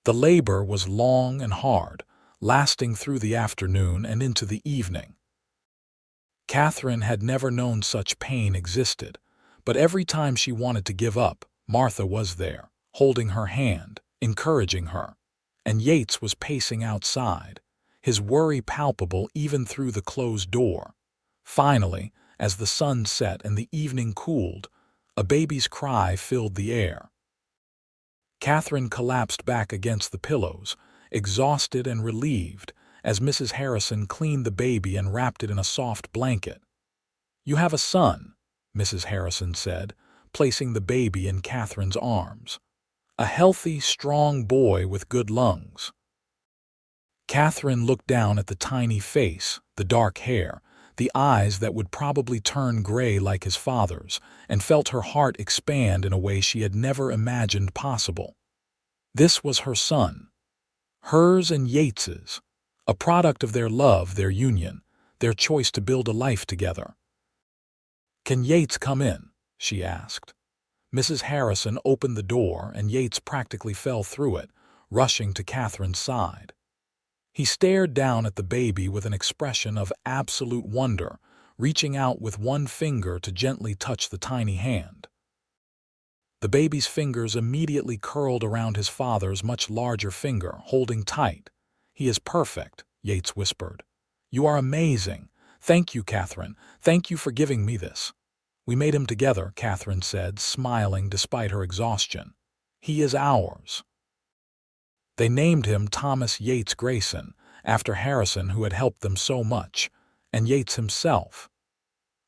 The labor was long and hard, lasting through the afternoon and into the evening. Katherine had never known such pain existed, but every time she wanted to give up, Martha was there, holding her hand, encouraging her. And Yates was pacing outside, his worry palpable even through the closed door. Finally, as the sun set and the evening cooled, a baby's cry filled the air. Katherine collapsed back against the pillows, exhausted and relieved, as Mrs. Harrison cleaned the baby and wrapped it in a soft blanket. "You have a son," Mrs. Harrison said, placing the baby in Katherine's arms. "A healthy, strong boy with good lungs." Katherine looked down at the tiny face, the dark hair, the eyes that would probably turn gray like his father's, and felt her heart expand in a way she had never imagined possible. This was her son. Hers and Yates's, a product of their love, their union, their choice to build a life together. "Can Yates come in?" she asked. Mrs. Harrison opened the door, and Yates practically fell through it, rushing to Katherine's side. He stared down at the baby with an expression of absolute wonder, reaching out with one finger to gently touch the tiny hand. The baby's fingers immediately curled around his father's much larger finger, holding tight. "He is perfect," Yates whispered. "You are amazing. Thank you, Katherine. Thank you for giving me this." "We made him together," Katherine said, smiling despite her exhaustion. "He is ours." They named him Thomas Yates Grayson, after Harrison, who had helped them so much, and Yates himself.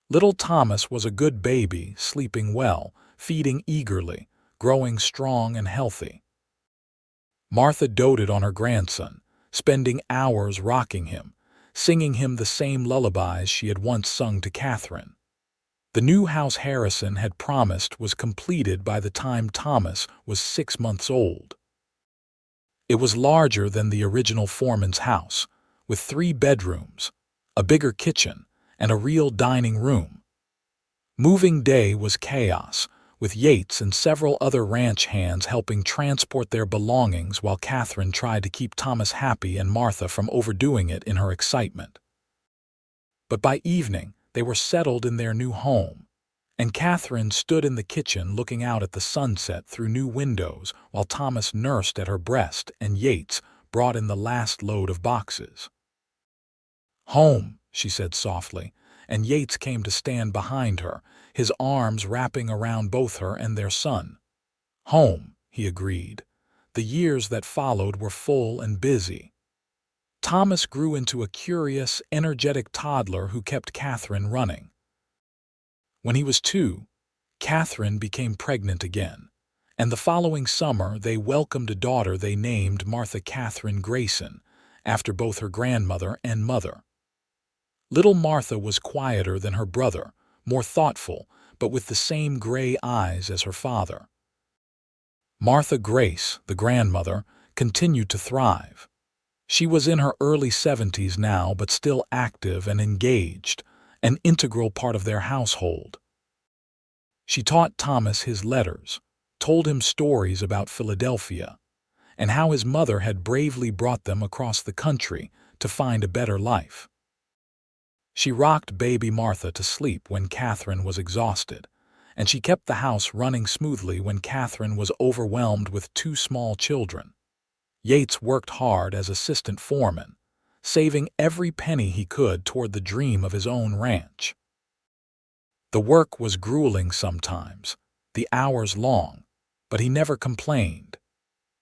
Little Thomas was a good baby, sleeping well, feeding eagerly, growing strong and healthy. Martha doted on her grandson, spending hours rocking him, singing him the same lullabies she had once sung to Katherine. The new house Harrison had promised was completed by the time Thomas was 6 months old. It was larger than the original foreman's house, with 3 bedrooms, a bigger kitchen, and a real dining room. Moving day was chaos, with Yates and several other ranch hands helping transport their belongings while Katherine tried to keep Thomas happy and Martha from overdoing it in her excitement. But by evening, they were settled in their new home, and Katherine stood in the kitchen looking out at the sunset through new windows while Thomas nursed at her breast and Yates brought in the last load of boxes. "Home," she said softly, and Yates came to stand behind her, his arms wrapping around both her and their son. "Home," he agreed. The years that followed were full and busy. Thomas grew into a curious, energetic toddler who kept Katherine running. When he was 2, Katherine became pregnant again, and the following summer they welcomed a daughter they named Martha Katherine Grayson, after both her grandmother and mother. Little Martha was quieter than her brother, more thoughtful, but with the same gray eyes as her father. Martha Grace, the grandmother, continued to thrive. She was in her early 70s now, but still active and engaged, an integral part of their household. She taught Thomas his letters, told him stories about Philadelphia, and how his mother had bravely brought them across the country to find a better life. She rocked baby Martha to sleep when Katherine was exhausted, and she kept the house running smoothly when Katherine was overwhelmed with 2 small children. Yates worked hard as assistant foreman, saving every penny he could toward the dream of his own ranch. The work was grueling sometimes, the hours long, but he never complained.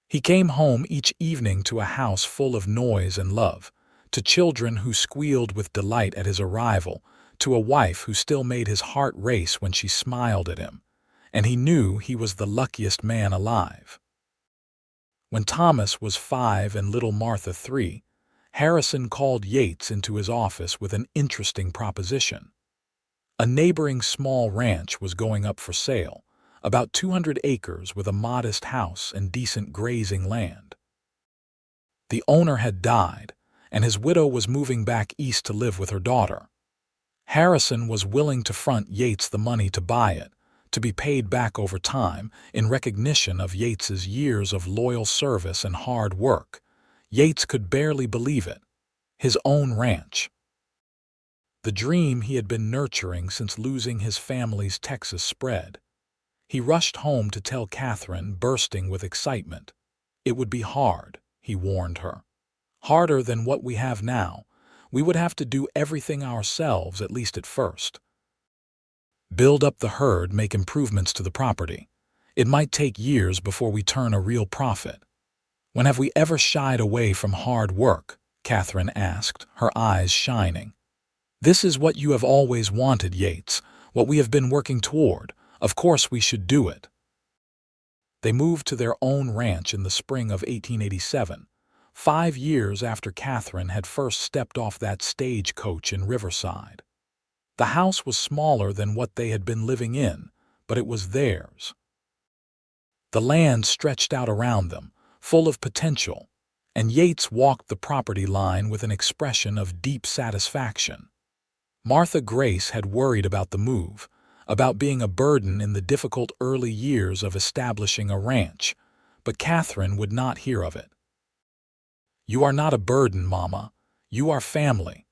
He came home each evening to a house full of noise and love, to children who squealed with delight at his arrival, to a wife who still made his heart race when she smiled at him, and he knew he was the luckiest man alive. When Thomas was 5 and little Martha 3, Harrison called Yates into his office with an interesting proposition. A neighboring small ranch was going up for sale, about 200 acres with a modest house and decent grazing land. The owner had died, and his widow was moving back east to live with her daughter. Harrison was willing to front Yates the money to buy it, to be paid back over time in recognition of Yates's years of loyal service and hard work. Yates could barely believe it. His own ranch. The dream he had been nurturing since losing his family's Texas spread. He rushed home to tell Katherine, bursting with excitement. It would be hard, he warned her. Harder than what we have now. We would have to do everything ourselves, at least at first. Build up the herd, make improvements to the property. It might take years before we turn a real profit. When have we ever shied away from hard work? Katherine asked, her eyes shining. This is what you have always wanted, Yates, what we have been working toward. Of course we should do it. They moved to their own ranch in the spring of 1887, 5 years after Katherine had first stepped off that stagecoach in Riverside. The house was smaller than what they had been living in, but it was theirs. The land stretched out around them, full of potential, and Yates walked the property line with an expression of deep satisfaction. Martha Grace had worried about the move, about being a burden in the difficult early years of establishing a ranch, but Katherine would not hear of it. You are not a burden, Mama. You are family.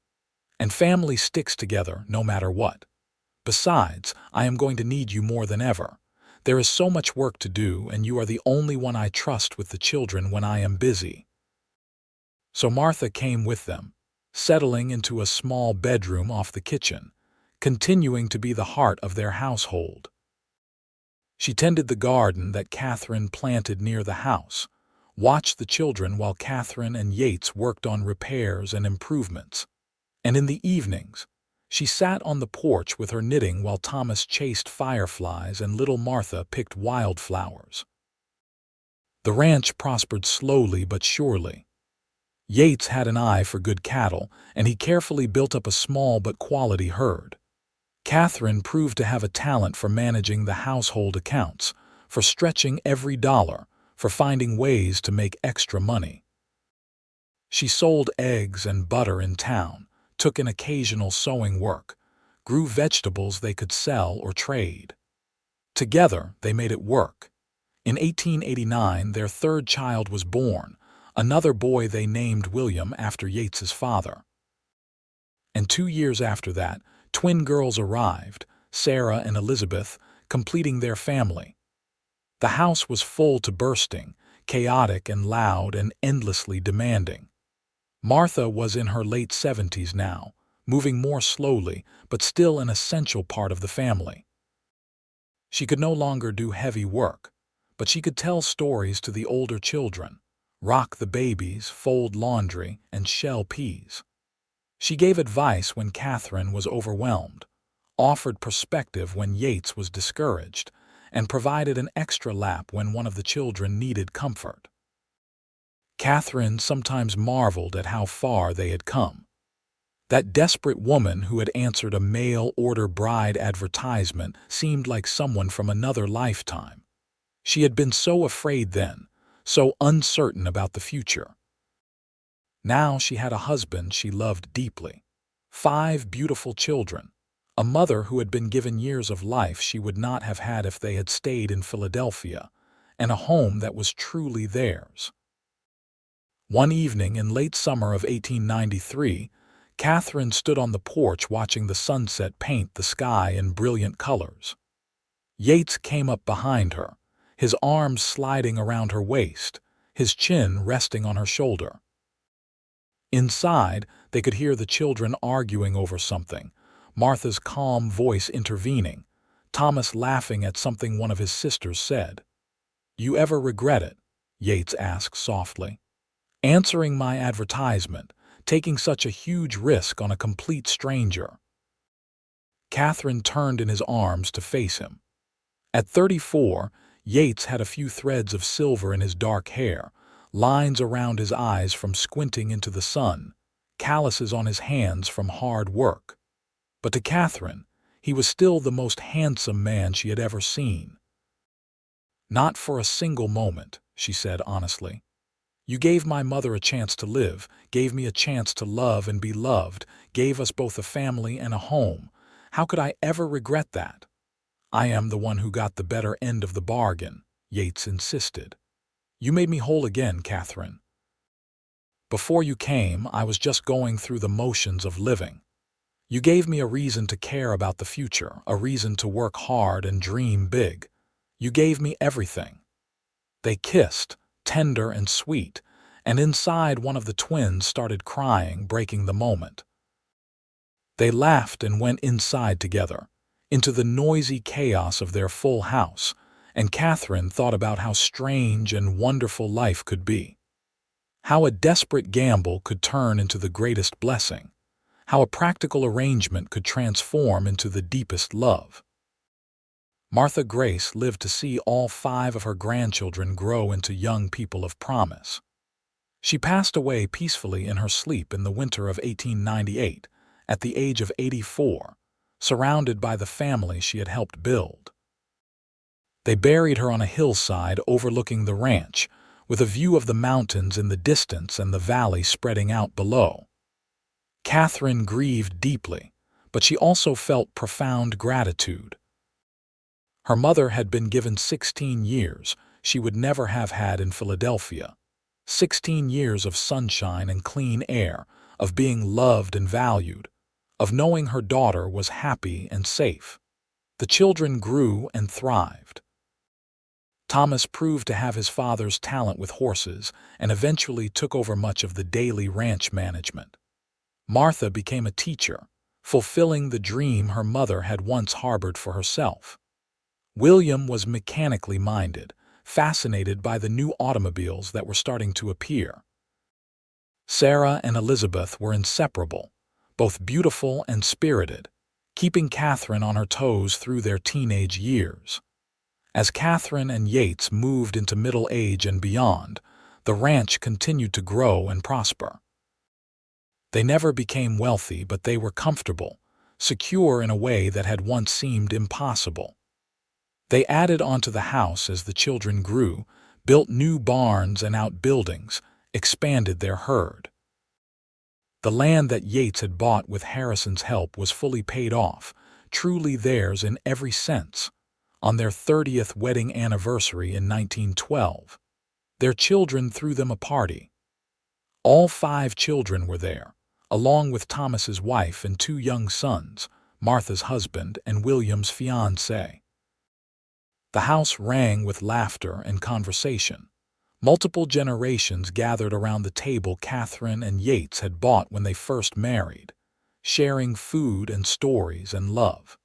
And family sticks together no matter what. Besides, I am going to need you more than ever. There is so much work to do, and you are the only one I trust with the children when I am busy. So Martha came with them, settling into a small bedroom off the kitchen, continuing to be the heart of their household. She tended the garden that Katherine planted near the house, watched the children while Katherine and Yates worked on repairs and improvements, and in the evenings, she sat on the porch with her knitting while Thomas chased fireflies and little Martha picked wildflowers. The ranch prospered slowly but surely. Yates had an eye for good cattle, and he carefully built up a small but quality herd. Katherine proved to have a talent for managing the household accounts, for stretching every dollar, for finding ways to make extra money. She sold eggs and butter in town, took in occasional sewing work, grew vegetables they could sell or trade. Together, they made it work. In 1889, their third child was born, another boy they named William after Yates's father. And 2 years after that, twin girls arrived, Sarah and Elizabeth, completing their family. The house was full to bursting, chaotic and loud and endlessly demanding. Martha was in her late 70s now, moving more slowly, but still an essential part of the family. She could no longer do heavy work, but she could tell stories to the older children, rock the babies, fold laundry, and shell peas. She gave advice when Katherine was overwhelmed, offered perspective when Yates was discouraged, and provided an extra lap when one of the children needed comfort. Katherine sometimes marveled at how far they had come. That desperate woman who had answered a mail-order bride advertisement seemed like someone from another lifetime. She had been so afraid then, so uncertain about the future. Now she had a husband she loved deeply, 5 beautiful children, a mother who had been given years of life she would not have had if they had stayed in Philadelphia, and a home that was truly theirs. One evening in late summer of 1893, Katherine stood on the porch watching the sunset paint the sky in brilliant colors. Yates came up behind her, his arms sliding around her waist, his chin resting on her shoulder. Inside, they could hear the children arguing over something, Martha's calm voice intervening, Thomas laughing at something one of his sisters said. "You ever regret it?" Yates asked softly. "Answering my advertisement, taking such a huge risk on a complete stranger." Katherine turned in his arms to face him. At 34, Yates had a few threads of silver in his dark hair, lines around his eyes from squinting into the sun, calluses on his hands from hard work. But to Katherine, he was still the most handsome man she had ever seen. "Not for a single moment," she said honestly. "You gave my mother a chance to live, gave me a chance to love and be loved, gave us both a family and a home. How could I ever regret that?" "I am the one who got the better end of the bargain," Yates insisted. "You made me whole again, Katherine. Before you came, I was just going through the motions of living. You gave me a reason to care about the future, a reason to work hard and dream big. You gave me everything." They kissed, tender and sweet, and inside one of the twins started crying, breaking the moment. They laughed and went inside together, into the noisy chaos of their full house, and Katherine thought about how strange and wonderful life could be. How a desperate gamble could turn into the greatest blessing. How a practical arrangement could transform into the deepest love. Martha Grace lived to see all 5 of her grandchildren grow into young people of promise. She passed away peacefully in her sleep in the winter of 1898, at the age of 84, surrounded by the family she had helped build. They buried her on a hillside overlooking the ranch, with a view of the mountains in the distance and the valley spreading out below. Katherine grieved deeply, but she also felt profound gratitude. Her mother had been given 16 years she would never have had in Philadelphia. 16 years of sunshine and clean air, of being loved and valued, of knowing her daughter was happy and safe. The children grew and thrived. Thomas proved to have his father's talent with horses and eventually took over much of the daily ranch management. Martha became a teacher, fulfilling the dream her mother had once harbored for herself. William was mechanically minded, fascinated by the new automobiles that were starting to appear. Sarah and Elizabeth were inseparable, both beautiful and spirited, keeping Katherine on her toes through their teenage years. As Katherine and Yates moved into middle age and beyond, the ranch continued to grow and prosper. They never became wealthy, but they were comfortable, secure in a way that had once seemed impossible. They added onto the house as the children grew, built new barns and outbuildings, expanded their herd. The land that Yates had bought with Harrison's help was fully paid off, truly theirs in every sense. On their 30th wedding anniversary in 1912, their children threw them a party. All 5 children were there, along with Thomas's wife and 2 young sons, Martha's husband and William's fiancée. The house rang with laughter and conversation. Multiple generations gathered around the table Katherine and Yates had bought when they first married, sharing food and stories and love.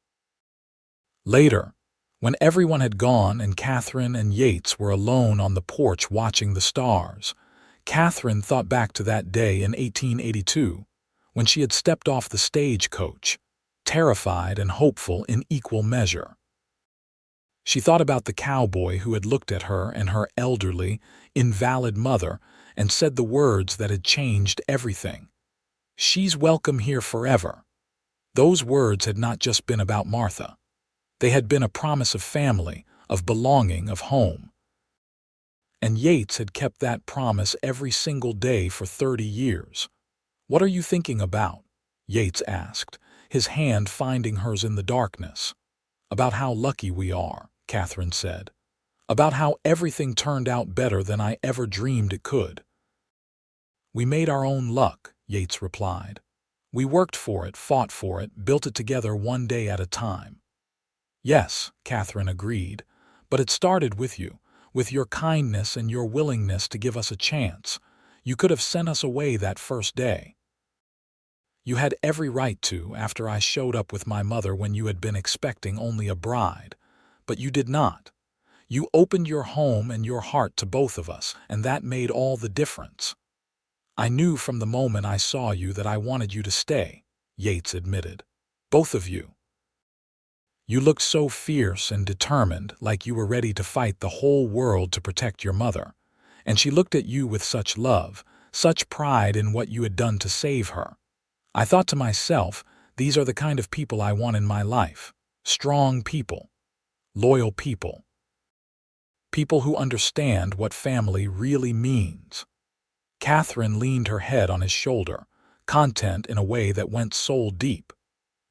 Later, when everyone had gone and Katherine and Yates were alone on the porch watching the stars, Katherine thought back to that day in 1882, when she had stepped off the stagecoach, terrified and hopeful in equal measure. She thought about the cowboy who had looked at her and her elderly, invalid mother and said the words that had changed everything. "She's welcome here forever." Those words had not just been about Martha. They had been a promise of family, of belonging, of home. And Yates had kept that promise every single day for 30 years. "What are you thinking about?" Yates asked, his hand finding hers in the darkness. "About how lucky we are," Katherine said. "About how everything turned out better than I ever dreamed it could." "We made our own luck," Yates replied. "We worked for it, fought for it, built it together one day at a time." "Yes," Katherine agreed, "but it started with you. With your kindness and your willingness to give us a chance, you could have sent us away that first day. You had every right to, after I showed up with my mother when you had been expecting only a bride. But you did not. You opened your home and your heart to both of us, and that made all the difference. I knew from the moment I saw you that I wanted you to stay, Yates admitted. Both of you. You looked so fierce and determined, like you were ready to fight the whole world to protect your mother. And she looked at you with such love, such pride in what you had done to save her. I thought to myself, these are the kind of people I want in my life. Strong people. Loyal people. People who understand what family really means. Katherine leaned her head on his shoulder, content in a way that went soul deep.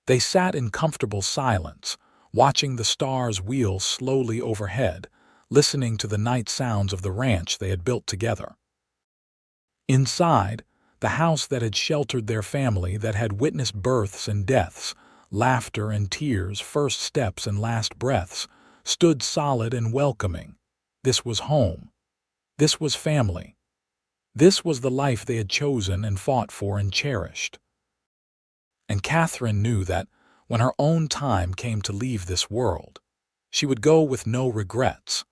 They sat in comfortable silence, watching the stars wheel slowly overhead, listening to the night sounds of the ranch they had built together. Inside, the house that had sheltered their family, that had witnessed births and deaths, laughter and tears, first steps and last breaths, stood solid and welcoming. This was home. This was family. This was the life they had chosen and fought for and cherished. And Katherine knew that, when her own time came to leave this world, she would go with no regrets,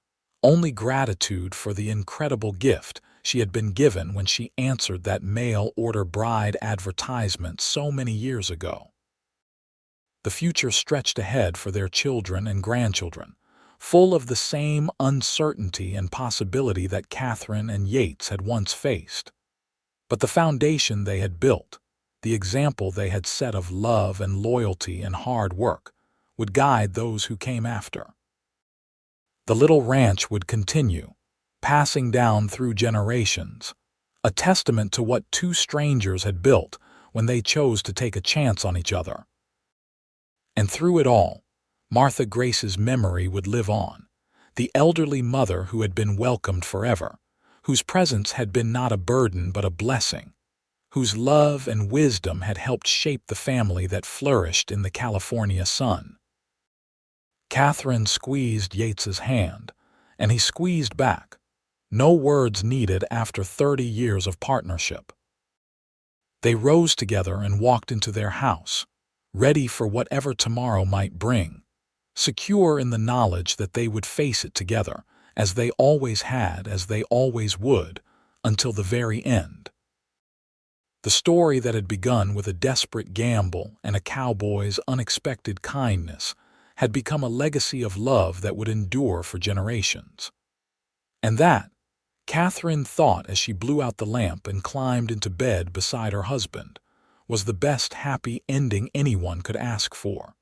only gratitude for the incredible gift she had been given when she answered that mail-order bride advertisement so many years ago. The future stretched ahead for their children and grandchildren, full of the same uncertainty and possibility that Katherine and Yates had once faced. But the foundation they had built, the example they had set of love and loyalty and hard work, would guide those who came after. The little ranch would continue, passing down through generations, a testament to what two strangers had built when they chose to take a chance on each other. And through it all, Martha Grace's memory would live on, the elderly mother who had been welcomed forever, whose presence had been not a burden but a blessing, whose love and wisdom had helped shape the family that flourished in the California sun. Katherine squeezed Yates's hand, and he squeezed back, no words needed after 30 years of partnership. They rose together and walked into their house, ready for whatever tomorrow might bring, secure in the knowledge that they would face it together, as they always had, as they always would, until the very end. The story that had begun with a desperate gamble and a cowboy's unexpected kindness had become a legacy of love that would endure for generations. And that, Katherine thought as she blew out the lamp and climbed into bed beside her husband, was the best happy ending anyone could ask for.